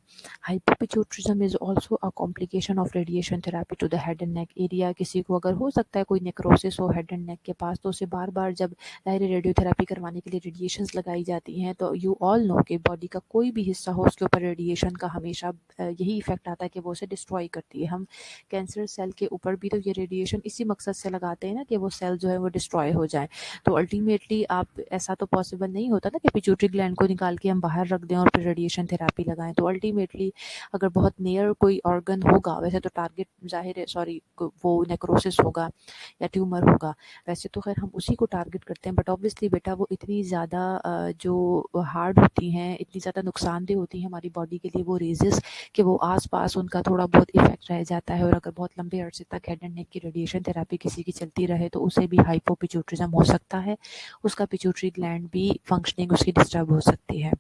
Hypopituitarism is also a complication of radiation therapy to the head and neck area. किसी को अगर हो सकता है कोई नेक्रोसिस हो हेड एंड नेक के पास, तो उसे बार बार जब दायरे रेडियोथेरेपी करवाने के लिए रेडिएशंस लगाई जाती हैं, तो यू ऑल नो कि बॉडी का कोई भी हिस्सा हो उसके ऊपर रेडिएशन का हमेशा यही इफेक्ट आता है कि वो उसे डिस्ट्रॉय करती है। हम कैंसर सेल के ऊपर भी तो ये रेडिएशन इसी मकसद से लगाते हैं ना कि वो सेल जो है वो डिस्ट्रॉय हो जाए। तो अल्टीमेटली आप ऐसा तो पॉसिबल नहीं होता ना कि पिट्यूटरी ग्लैंड को निकाल के हम बाहर रख दें और फिर रेडिएशन थेरेपी लगाएं। तो अल्टीमेटली अगर बहुत नियर कोई ऑर्गन होगा, वैसे तो टारगेट जाहिर है सॉरी वो नेक्रोसिस होगा या ट्यूमर होगा, वैसे तो खैर हम उसी को टारगेट करते हैं, बट ऑब्वियसली बेटा वो इतनी ज़्यादा जो हार्ड होती हैं, इतनी ज़्यादा नुकसानदेह होती हैं हमारी बॉडी के लिए वो रेजेस, कि वो आसपास उनका थोड़ा बहुत इफेक्ट रह जाता है। और अगर बहुत लंबे अरसे तक हेड एंड नेक की रेडिएशन थेरेपी किसी की चलती रहे तो उसे भी हाइपोपिट्यूटरिज्म हो सकता है, उसका पिट्यूटरी ग्लैंड भी फंक्शनिंग उसकी डिस्टर्ब हो सकती है।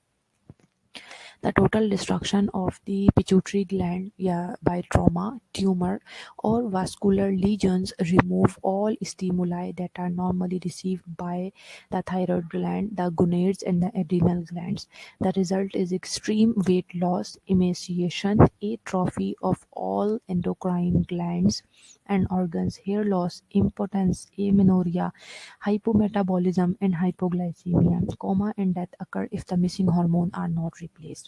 The total destruction of the pituitary gland, yeah, by trauma, tumor, or vascular lesions remove all stimuli that are normally received by the thyroid gland, the gonads, and the adrenal glands. The result is extreme weight loss, emaciation, atrophy of all endocrine glands and organs, hair loss, impotence, amenorrhea, hypometabolism, and hypoglycemia. Coma and death occur if the missing hormone are not replaced.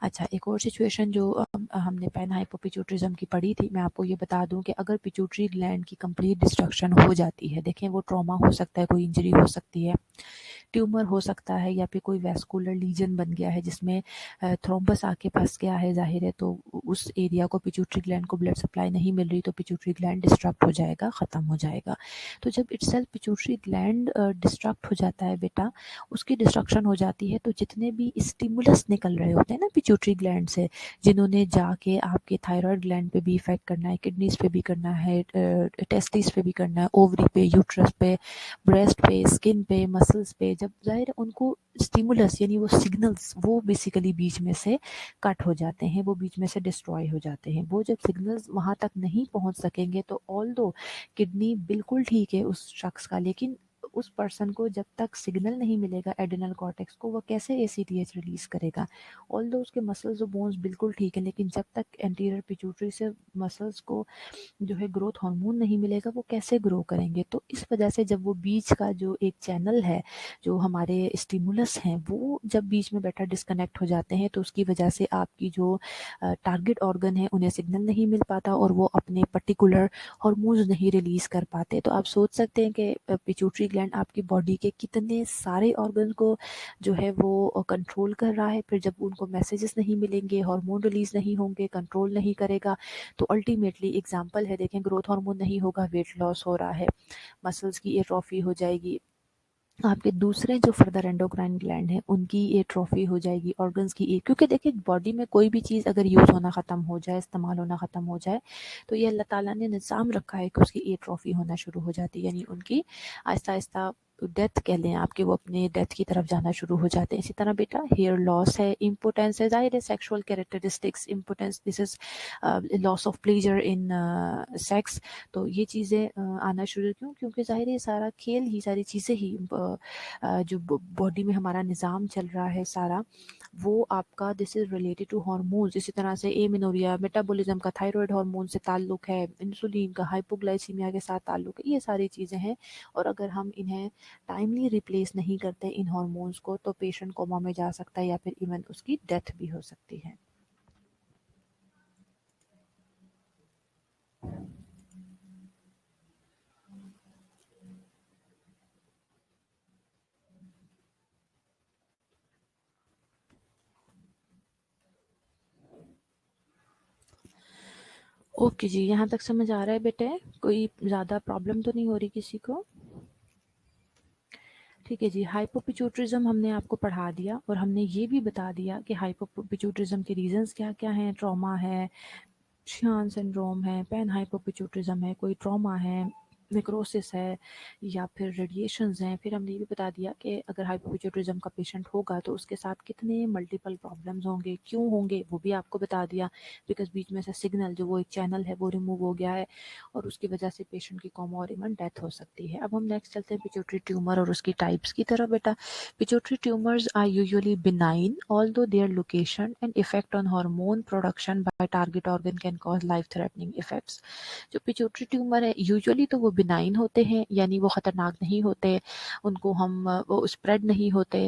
अच्छा, एक और situation जो हमने pen hypopituitarism की पढ़ी थी, मैं आपको ये बता दूं कि अगर पिट्यूटरी ग्लैंड की कंप्लीट डिस्ट्रक्शन हो जाती है, देखें वो ट्रॉमा हो सकता है, कोई इंजरी हो सकती है, ट्यूमर हो सकता है, या फिर कोई वैस्कुलर लीजन बन गया है जिसमें थ्रोम्बस आके फंस गया है, जाहिर है तो उस एरिया को पिट्यूटरी ग्लैंड को ब्लड सप्लाई नहीं मिल रही, तो पिट्यूटरी ग्लैंड डिस्ट्रक्ट हो जाएगा, ख़त्म हो जाएगा। तो जब इटसेल्फ पिट्यूटरी ग्लैंड डिस्ट्रक्ट हो जाता है बेटा, उसकी डिस्ट्रक्शन हो जाती है, तो जितने भी स्टिमुलस निकल रहे होते हैं ना पिट्यूटरी ग्लैंड से, जिन्होंने जाके आपके थायराइड ग्लैंड पे भी इफेक्ट करना है, किडनीज पे भी करना है, टेस्टिस पे भी करना है, ओवरी पे, यूट्रस पे, ब्रेस्ट पे, स्किन पे, मसल्स पे, जब जाहिर उनको स्टिमुलस यानी वो सिग्नल्स वो बेसिकली बीच में से कट हो जाते हैं, वो बीच में से डिस्ट्रॉय हो जाते हैं। वो जब सिग्नल्स वहाँ तक नहीं पहुँच सकेंगे, तो ऑल दो किडनी बिल्कुल ठीक है उस शख्स का, लेकिन उस पर्सन को जब तक सिग्नल नहीं मिलेगा एड्रेनल कॉर्टेक्स को, वो कैसे एसीटीएच रिलीज करेगा। ऑल दो उसके मसल्स और बोन्स बिल्कुल ठीक है, लेकिन जब तक एंटीरियर पिट्यूटरी से मसल्स को जो है ग्रोथ हार्मोन नहीं मिलेगा, वो कैसे ग्रो करेंगे। तो इस वजह से जब वो बीच का जो एक चैनल है, जो हमारे स्टिमुलस हैं, वो जब बीच में बेटा डिस्कनेक्ट हो जाते हैं, तो उसकी वजह से आपकी जो टारगेट ऑर्गन है उन्हें सिग्नल नहीं मिल पाता और वो अपने पर्टिकुलर हार्मोन्स नहीं रिलीज कर पाते। तो आप सोच सकते हैं कि पिट्यूटरी ग्लैंड आपकी बॉडी के कितने सारे ऑर्गन को जो है वो कंट्रोल कर रहा है। फिर जब उनको मैसेजेस नहीं मिलेंगे, हार्मोन रिलीज नहीं होंगे, कंट्रोल नहीं करेगा, तो अल्टीमेटली एग्जांपल है, देखें ग्रोथ हार्मोन नहीं होगा, वेट लॉस हो रहा है, मसल्स की एट्रोफी हो जाएगी, आपके दूसरे जो फर्दर एंडोक्राइन ग्लैंड है उनकी एट्रोफी हो जाएगी, ऑर्गन्स की क्योंकि देखिए बॉडी में कोई भी चीज़ अगर यूज़ होना ख़त्म हो जाए, इस्तेमाल होना ख़त्म हो जाए, तो ये अल्लाह ताला ने निज़ाम रखा है कि उसकी एट्रोफी होना शुरू हो जाती है, यानी उनकी आहिस्ता आहिस्ता डेथ कह लें आपके, वो अपने डेथ की तरफ जाना शुरू हो जाते हैं। इसी तरह बेटा हेयर लॉस है, इम्पोर्टेंस है, जाहिर है sexual characteristics, importance, this is loss of pleasure in sex. तो ये चीज़ें आना शुरू क्यों, क्योंकि जाहिर है सारा खेल ही, सारी चीज़ें ही जो बॉडी में हमारा निज़ाम चल रहा है सारा, वो आपका this is related to hormones. इसी तरह से एमिनोरिया, मेटाबॉलिज्म का थायराइड हार्मोन से ताल्लुक है, इंसुलिन का हाइपोग्लाइसीमिया के साथ ताल्लुक है, ये सारी चीज़ें हैं। और अगर हम इन्हें टाइमली रिप्लेस नहीं करते इन हार्मोन्स को, तो पेशेंट कोमा में जा सकता है या फिर इवन उसकी डेथ भी हो सकती है। ओके जी, यहाँ तक समझ आ रहा है बेटे? कोई ज़्यादा प्रॉब्लम तो नहीं हो रही किसी को? ठीक है जी, हाइपोपिट्यूटरिज्म हमने आपको पढ़ा दिया और हमने ये भी बता दिया कि हाइपोपिट्यूटरिज्म के रीजंस क्या क्या हैं। ट्रॉमा है, शियान सिंड्रोम है, पैन हाइपोपिट्यूटरिज्म है, कोई ट्रॉमा है, नेक्रोसिस है, या फिर रेडिएशंस हैं। फिर हमने ये भी बता दिया कि अगर हाइपोपिट्यूटरिज्म का पेशेंट होगा तो उसके साथ कितने मल्टीपल प्रॉब्लम्स होंगे, क्यों होंगे, वो भी आपको बता दिया। बिकॉज बीच में से सिग्नल जो वो एक चैनल है वो रिमूव हो गया है और उसकी वजह से पेशेंट की कोमा और इवन डेथ हो सकती है। अब हम नेक्स्ट चलते हैं पिट्यूटरी ट्यूमर और उसकी टाइप्स की तरफ। बेटा pituitary tumours are usually benign although their location and effect on hormone production by target organ can cause life threatening effects. जो पिट्यूटरी ट्यूमर है यूजुअली तो वो बिनाइन होते हैं, यानी वो खतरनाक नहीं होते, उनको हम वो स्प्रेड नहीं होते,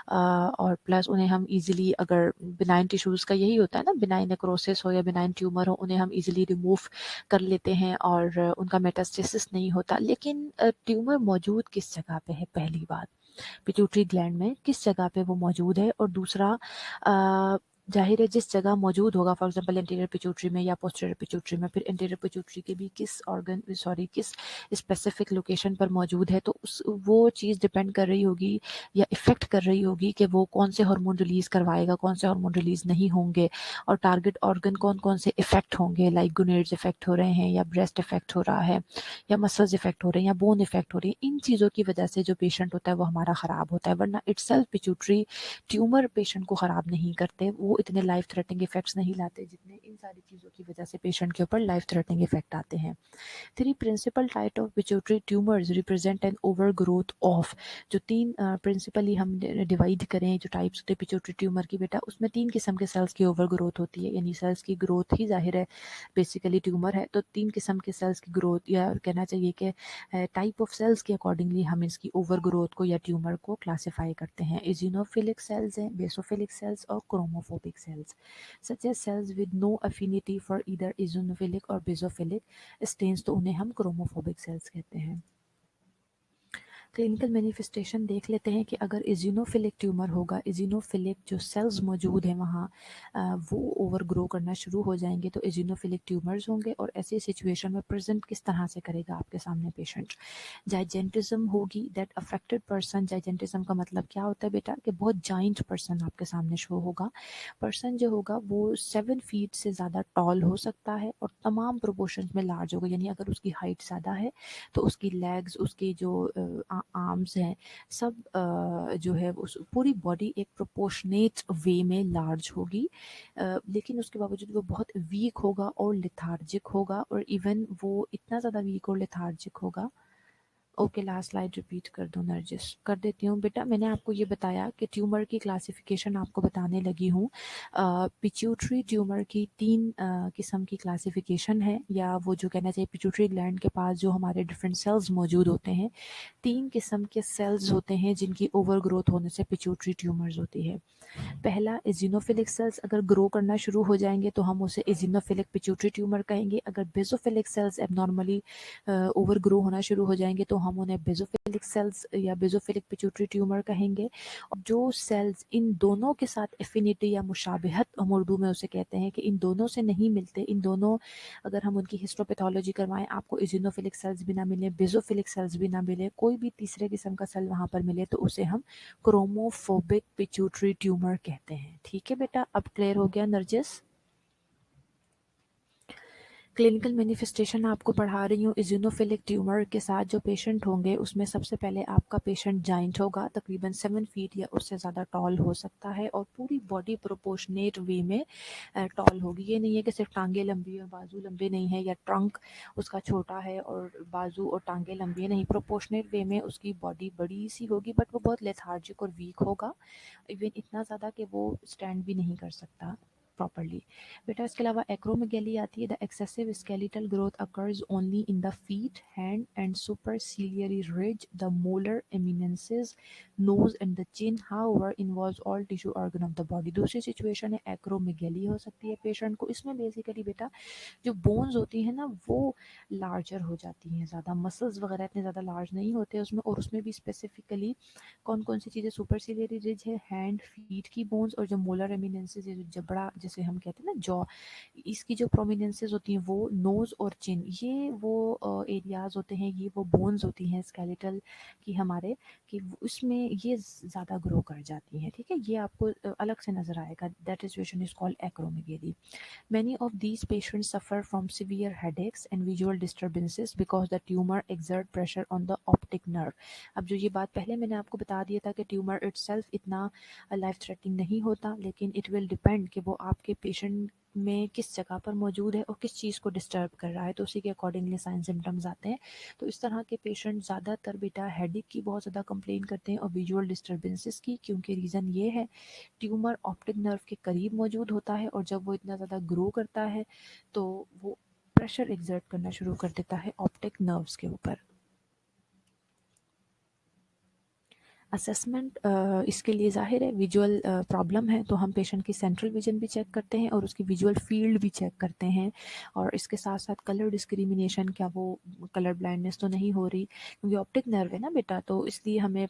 और प्लस उन्हें हम इजीली, अगर बिनाइन टिश्यूज़ का यही होता है ना, बिनाइन नेक्रोसिस हो या बिनाइन ट्यूमर हो, उन्हें हम इजीली रिमूव कर लेते हैं और उनका मेटास्टेसिस नहीं होता। लेकिन ट्यूमर मौजूद किस जगह पे है, पहली बात पिट्यूटरी ग्लैंड में किस जगह पे वो मौजूद है, और दूसरा जाहिर है जिस जगह मौजूद होगा, फॉर एग्जांपल इंटीरियर पिट्यूटरी में या पोस्टीरियर पिट्यूटरी में, फिर इंटीरियर पिट्यूटरी के भी किस ऑर्गन, सॉरी किस स्पेसिफिक लोकेशन पर मौजूद है, तो उस वो चीज़ डिपेंड कर रही होगी या इफेक्ट कर रही होगी कि वो कौन से हार्मोन रिलीज करवाएगा, कौन से हार्मोन रिलीज नहीं होंगे, और टारगेट ऑर्गन कौन कौन से इफेक्ट होंगे, लाइक गोनेड्स इफेक्ट हो रहे हैं या ब्रेस्ट इफेक्ट हो रहा है या मसल्स इफेक्ट हो रहे हैं या बोन इफेक्ट हो रही है। इन चीज़ों की वजह से जो पेशेंट होता है वो हमारा ख़राब होता है, वरना इटसेल्फ पिट्यूटरी ट्यूमर पेशेंट को ख़राब नहीं करते, वो इतने लाइफ थ्रेटनिंग इफेक्ट्स नहीं लाते जितने इन सारी चीज़ों की वजह से पेशेंट के ऊपर लाइफ थ्रेटनिंग इफेक्ट आते हैं। Three principal type of pituitary tumours represent an over growth of. जो तीन प्रिंसिपली हम डिवाइड करें जो टाइप्स होते हैं पिट्यूटरी ट्यूमर की बेटा, उसमें तीन किस्म के सेल्स की ओवर ग्रोथ होती है, यानी सेल्स की ग्रोथ ही जाहिर है बेसिकली ट्यूमर है। तो तीन किस्म के सेल्स की ग्रोथ, या कहना चाहिए कि टाइप ऑफ सेल्स के अकॉर्डिंगली हम इसकी ओवर ग्रोथ को या ट्यूमर को क्लासीफाई करते हैं। इजिनोफिलिक सेल्स हैं, बेसोफिलिक सेल्स और chromophobic cells. Such as cells with no affinity for either eosinophilic और बेसोफिलिक स्टेन्स, तो उन्हें हम क्रोमोफोबिक सेल्स कहते हैं। क्लिनिकल मैनिफेस्टेशन देख लेते हैं कि अगर इजिनोफिलिक ट्यूमर होगा, इजिनोफिलिक जो सेल्स मौजूद हैं वहाँ वो ओवर ग्रो करना शुरू हो जाएंगे, तो इजिनोफिलिक ट्यूमर्स होंगे। और ऐसी सिचुएशन में प्रेजेंट किस तरह से करेगा आपके सामने पेशेंट? जाइजेंटिज्म होगी, दैट अफेक्टेड पर्सन, जाइजेंटिज्म का मतलब क्या होता है बेटा, कि बहुत जाइंट पर्सन आपके सामने शो होगा। पर्सन जो होगा वो 7 फीट से ज़्यादा टॉल हो सकता है और तमाम प्रोपोर्शन में लार्ज होगा, यानी अगर उसकी हाइट ज़्यादा है तो उसकी लेग्स, उसकी जो आर्म्स हैं, सब जो है उस पूरी बॉडी एक प्रोपोर्शनेट वे में लार्ज होगी, लेकिन उसके बावजूद वो बहुत वीक होगा और लेथार्जिक होगा, और इवन वो इतना ज़्यादा वीक और लेथार्जिक होगा। ओके, लास्ट स्लाइड रिपीट कर दो नरजिस। कर देती हूँ बेटा, मैंने आपको ये बताया कि ट्यूमर की क्लासिफिकेशन आपको बताने लगी हूँ। पिट्यूटरी ट्यूमर की तीन किस्म की क्लासिफिकेशन है, या वो जो कहना चाहिए पिट्यूटरी ग्लैंड के पास जो हमारे डिफरेंट सेल्स मौजूद होते हैं, तीन किस्म के सेल्स होते हैं जिनकी ओवर ग्रोथ होने से पिट्यूटरी ट्यूमर्स होती है। पहला इजिनोफिलिक सेल्स अगर ग्रो करना शुरू हो जाएंगे तो हम उसे इजिनोफिलिक पिट्यूटरी ट्यूमर कहेंगे। अगर basophilic cells abnormally over grow होना शुरू हो जाएंगे तो हम उन्हें बेसोफिलिक सेल्स या बेसोफिलिक पिट्यूटरी ट्यूमर कहेंगे। और जो सेल्स इन दोनों के साथ एफिनिटी या मुशाबहत, हम उर्दू में उसे कहते हैं, कि इन दोनों से नहीं मिलते, इन दोनों अगर हम उनकी हिस्टोपैथोलॉजी करवाएं, आपको इजिनोफिलिक सेल्स भी ना मिले, बेसोफिलिक सेल्स भी ना मिले, कोई भी तीसरे किस्म का सेल वहां पर मिले, तो उसे हम क्रोमोफोबिक पिट्यूटरी ट्यूमर कहते हैं। ठीक है बेटा, अब क्लियर हो गया नरजिस? क्लिनिकल मैनिफेस्टेशन आपको पढ़ा रही हूँ। इज़िनोफिलिक ट्यूमर के साथ जो पेशेंट होंगे उसमें सबसे पहले आपका पेशेंट जाइंट होगा, तकरीबन 7 फीट या उससे ज़्यादा टॉल हो सकता है, और पूरी बॉडी प्रोपोर्शनेट वे में टॉल होगी। ये नहीं है कि सिर्फ टांगे लंबी और बाजू लंबे नहीं है, या ट्रंक उसका छोटा है और बाजू और टांगे लंबी है, नहीं, प्रोपोर्शनेट वे में उसकी बॉडी बड़ी सी होगी, बट वो बहुत लेथार्जिक और वीक होगा, इवन इतना ज़्यादा कि वो स्टैंड भी नहीं कर सकता प्रॉपरली। बेटा इसके अलावा एक्रोमेगेली आती है। The excessive skeletal growth occurs only in the feet, hand and superciliary ridge, the malar eminences, nose and the chin, however involves all tissue organ of the body. दूसरी सिचुएशन है acromegaly हो सकती है patient को। इसमें basically बेटा जो bones होती है ना वो लार्जर हो जाती हैं, ज़्यादा मसल्स वगैरह इतने ज़्यादा लार्ज नहीं होते उसमें, और उसमें भी स्पेसिफिकली कौन कौन सी चीज़ें, सुपरसिलियरी रिज है, हैंड फीट की बोन्स, और जो मोलर एमिनेंसेस है, जो जबड़ा जैसे हम कहते हैं ना जॉ, इसकी जो प्रोमिनेंसेस होती हैं वो नोज और चिन, ये वो एरियाज होते हैं, ये वो बोन्स होती हैं स्केलेटल की हमारे, कि उसमें ये ज़्यादा ग्रो कर जाती हैं। ठीक है, ये आपको अलग से नज़र आएगा। That situation is called acromegaly. Many of these patients suffer from severe headaches and visual disturbances because the tumor exert pressure on the optic nerve. अब जो ये बात पहले मैंने आपको बता दिया था कि ट्यूमर itself इतना लाइफ थ्रेटनिंग नहीं होता, लेकिन इट विल डिपेंड कि वो आपके पेशेंट में किस जगह पर मौजूद है और किस चीज़ को डिस्टर्ब कर रहा है, तो उसी के अकॉर्डिंगली साइन सिम्टम्स आते हैं। तो इस तरह के पेशेंट ज़्यादातर बेटा हेडेक की बहुत ज़्यादा कंप्लेन करते हैं और विजुअल डिस्टर्बेंसेस की, क्योंकि रीज़न ये है ट्यूमर ऑप्टिक नर्व के करीब मौजूद होता है, और जब वो इतना ज़्यादा ग्रो करता है तो वो प्रेशर एक्सर्ट करना शुरू कर देता है ऑप्टिक नर्व्स के ऊपर। असेसमेंट इसके लिए ज़ाहिर है विजुअल प्रॉब्लम है तो हम पेशेंट की सेंट्रल विजन भी चेक करते हैं और उसकी विजुअल फील्ड भी चेक करते हैं, और इसके साथ साथ कलर डिस्क्रिमिनेशन, क्या वो कलर ब्लाइंडनेस तो नहीं हो रही, क्योंकि ऑप्टिक नर्व है ना बेटा, तो इसलिए हमें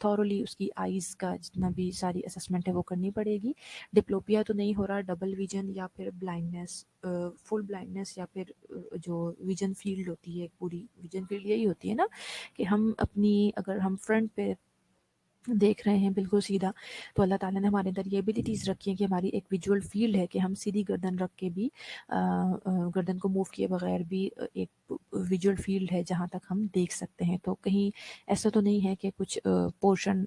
थॉरोली उसकी आइज़ का जितना भी सारी असेसमेंट है वो करनी पड़ेगी। डिप्लोपिया तो नहीं हो रहा, डबल विजन या फिर ब्लाइंडनेस, फुल ब्लाइंडनेस, या फिर जो विजन फील्ड होती है, पूरी विजन फील्ड यही होती है ना कि हम अपनी, अगर हम फ्रंट पे देख रहे हैं बिल्कुल सीधा, तो अल्लाह ताला ने हमारे अंदर ये एबिलिटीज़ रखी हैं कि हमारी एक विजुअल फील्ड है कि हम सीधी गर्दन रख के भी गर्दन को मूव किए बगैर भी एक विजुअल फील्ड है जहाँ तक हम देख सकते हैं। तो कहीं ऐसा तो नहीं है कि कुछ पोर्शन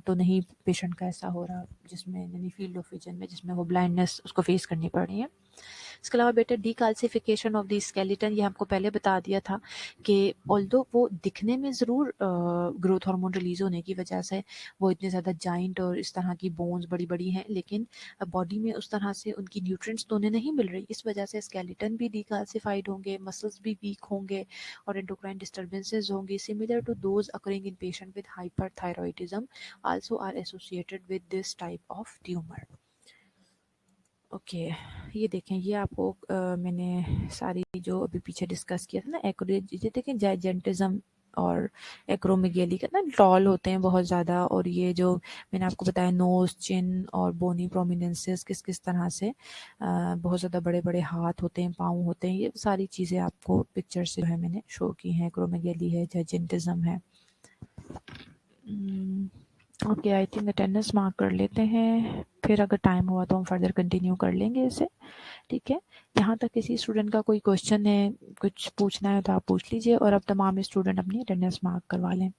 तो नहीं पेशेंट का ऐसा हो रहा जिसमें, यानी फील्ड ऑफ विजन में, जिसमें वो ब्लाइंडनेस उसको फेस करनी पड़ रही है। इसके अलावा बेटा डीकाल्सिफिकेशन ऑफ द स्केलेटन, ये हमको पहले बता दिया था कि ऑल्दो वो दिखने में ज़रूर ग्रोथ हार्मोन रिलीज होने की वजह से वो इतने ज़्यादा जाइंट और इस तरह की बोन्स बड़ी बड़ी हैं, लेकिन बॉडी में उस तरह से उनकी न्यूट्रिएंट्स तो उन्हें नहीं मिल रही, इस वजह से स्केलेटन भी डीकाल्सिफाइड होंगे, मसल्स भी वीक होंगे और एंडोक्राइन डिस्टर्बेंसेज होंगी, similar to those occurring in patient with hyperthyroidism also are associated with this type of tumour. Okay, ये देखें, ये आपको मैंने सारी जो अभी पीछे डिस्कस किया था ना, ये देखें जाइजेंटिज्म और एक्रोमेगेली का ना टॉल होते हैं बहुत ज़्यादा, और ये जो मैंने आपको बताया नोज, चिन और बोनी प्रोमिनेंसेस किस किस तरह से बहुत ज़्यादा बड़े बड़े हाथ होते हैं, पाँव होते हैं, ये सारी चीज़ें आपको पिक्चर से जो है मैंने शो की हैं। एक्रोमेगेली है, जाइजेंटिज्म है। Okay, I think attendance mark कर लेते हैं, फिर अगर टाइम हुआ तो हम फर्दर कंटिन्यू कर लेंगे इसे। ठीक है, यहाँ तक किसी स्टूडेंट का कोई क्वेश्चन है, कुछ पूछना है तो आप पूछ लीजिए, और अब तमाम स्टूडेंट अपनी अटेंडेंस मार्क करवा लें।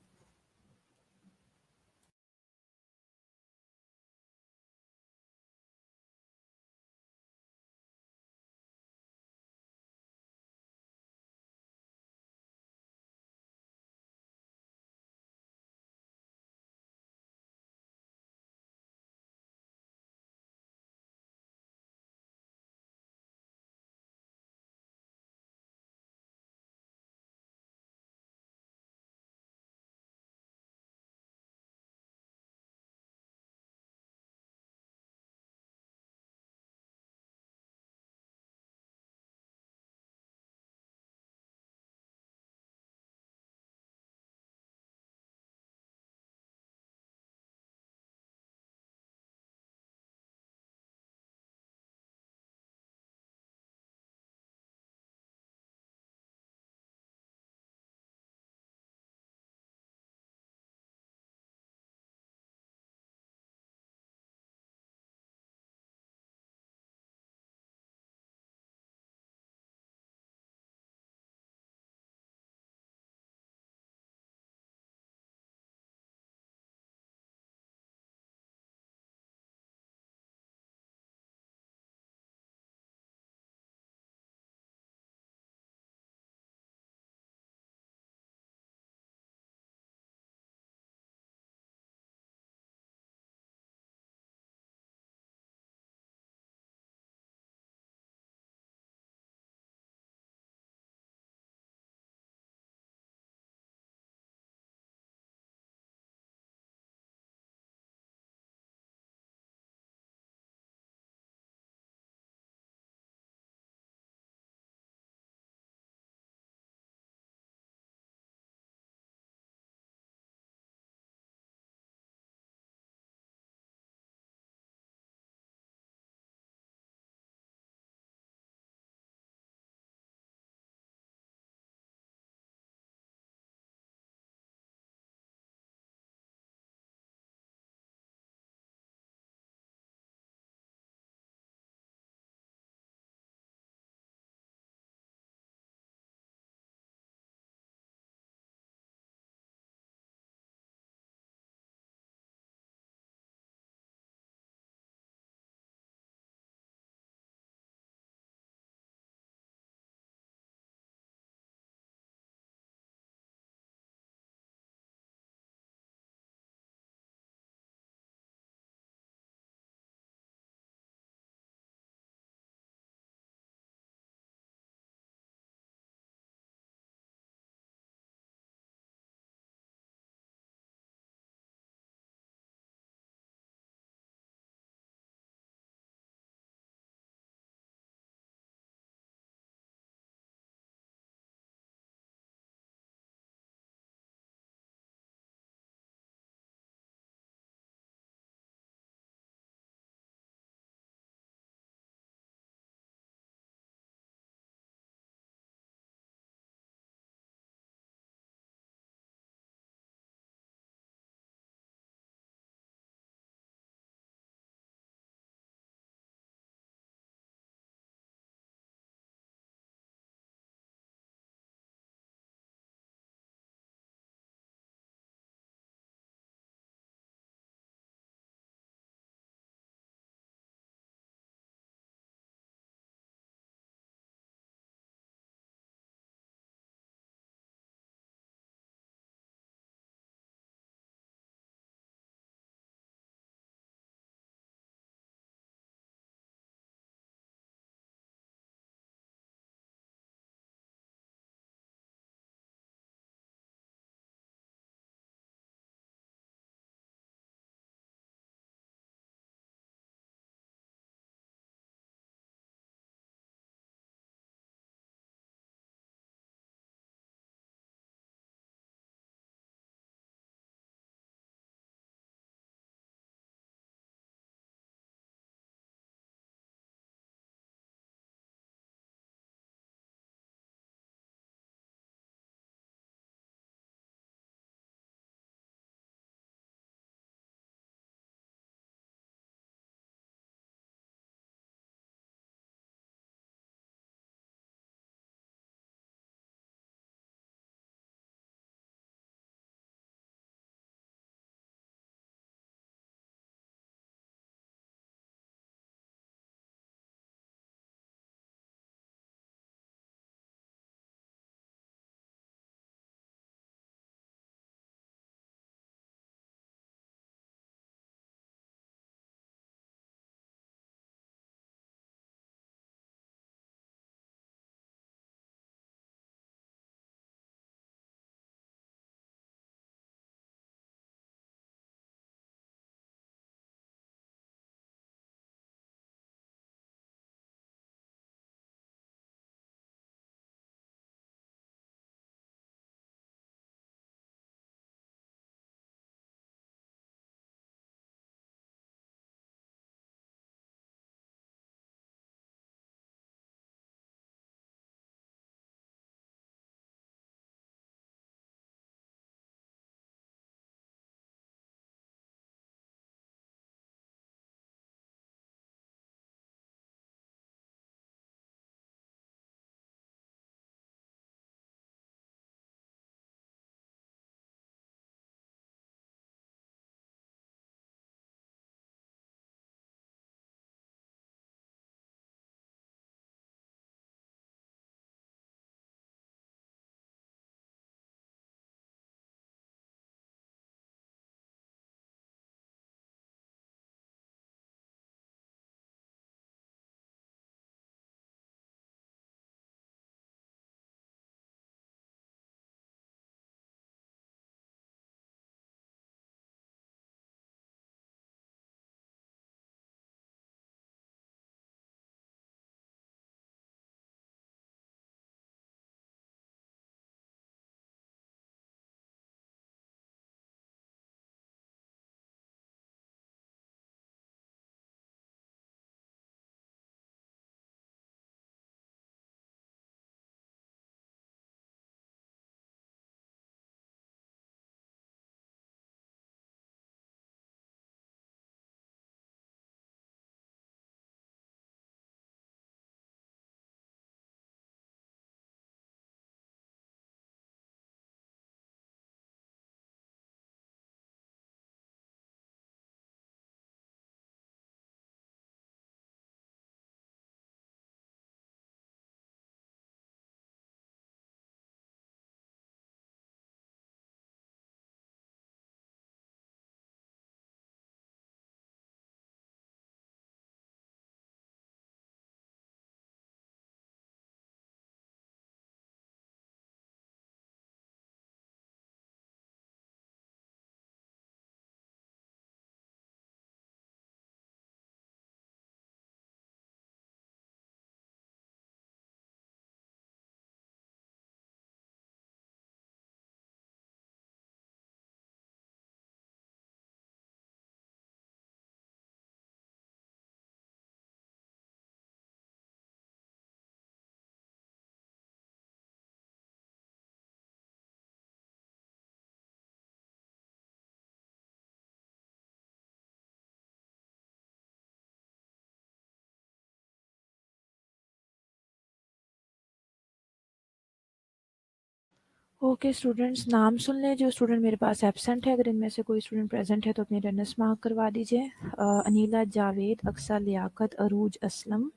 ओके स्टूडेंट्स, नाम सुन लें जो स्टूडेंट मेरे पास एब्सेंट है। अगर इनमें से कोई स्टूडेंट प्रेजेंट है तो अपनी अटेंडेंस मार्क करवा दीजिए। अनीला, जावेद, अक्सा, लियाकत, अरूज, असलम,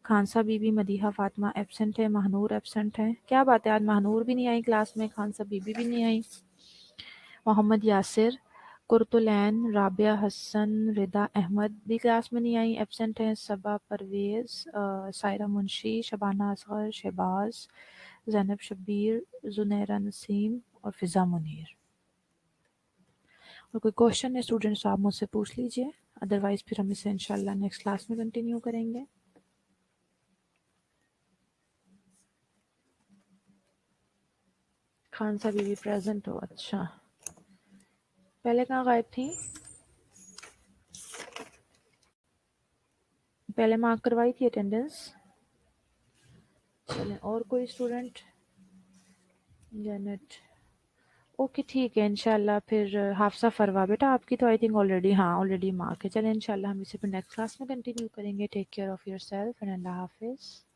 खानसा बीबी, मदीहा फातिमा एब्सेंट है, महानूर एब्सेंट है। क्या बात है, आज महानूर भी नहीं आई क्लास में, खानसा बीबी भी नहीं आई। मोहम्मद यासिर, कुर्तुलैन, राबिया हसन, रिदा अहमद भी क्लास में नहीं आई, एब्सेंट हैं। सबा परवेज़, सायरा मुंशी, शबाना असगर, शहबाज, ज़ैनब शब्बीर, ज़ुनैरा नसीम और फ़िज़ा मुनीर। और कोई क्वेश्चन है स्टूडेंट्स आप मुझसे पूछ लीजिए, अदरवाइज़ फिर हम इसे इंशाल्लाह नेक्स्ट क्लास में कंटिन्यू करेंगे। खानसा बीबी प्रेजेंट हो, अच्छा। पहले कहाँ गायब थी? पहले मार्क करवाई थी अटेंडेंस। चलें, और कोई स्टूडेंट? जैनेट, ओके ठीक है, इंशाल्लाह फिर हाफसा फरवा बेटा आपकी तो आई थिंक ऑलरेडी, हाँ ऑलरेडी मार्क है। चलें इंशाल्लाह हम इसे फिर नेक्स्ट क्लास में कंटिन्यू करेंगे। Take care of yourself and अल्लाह हाफिज़।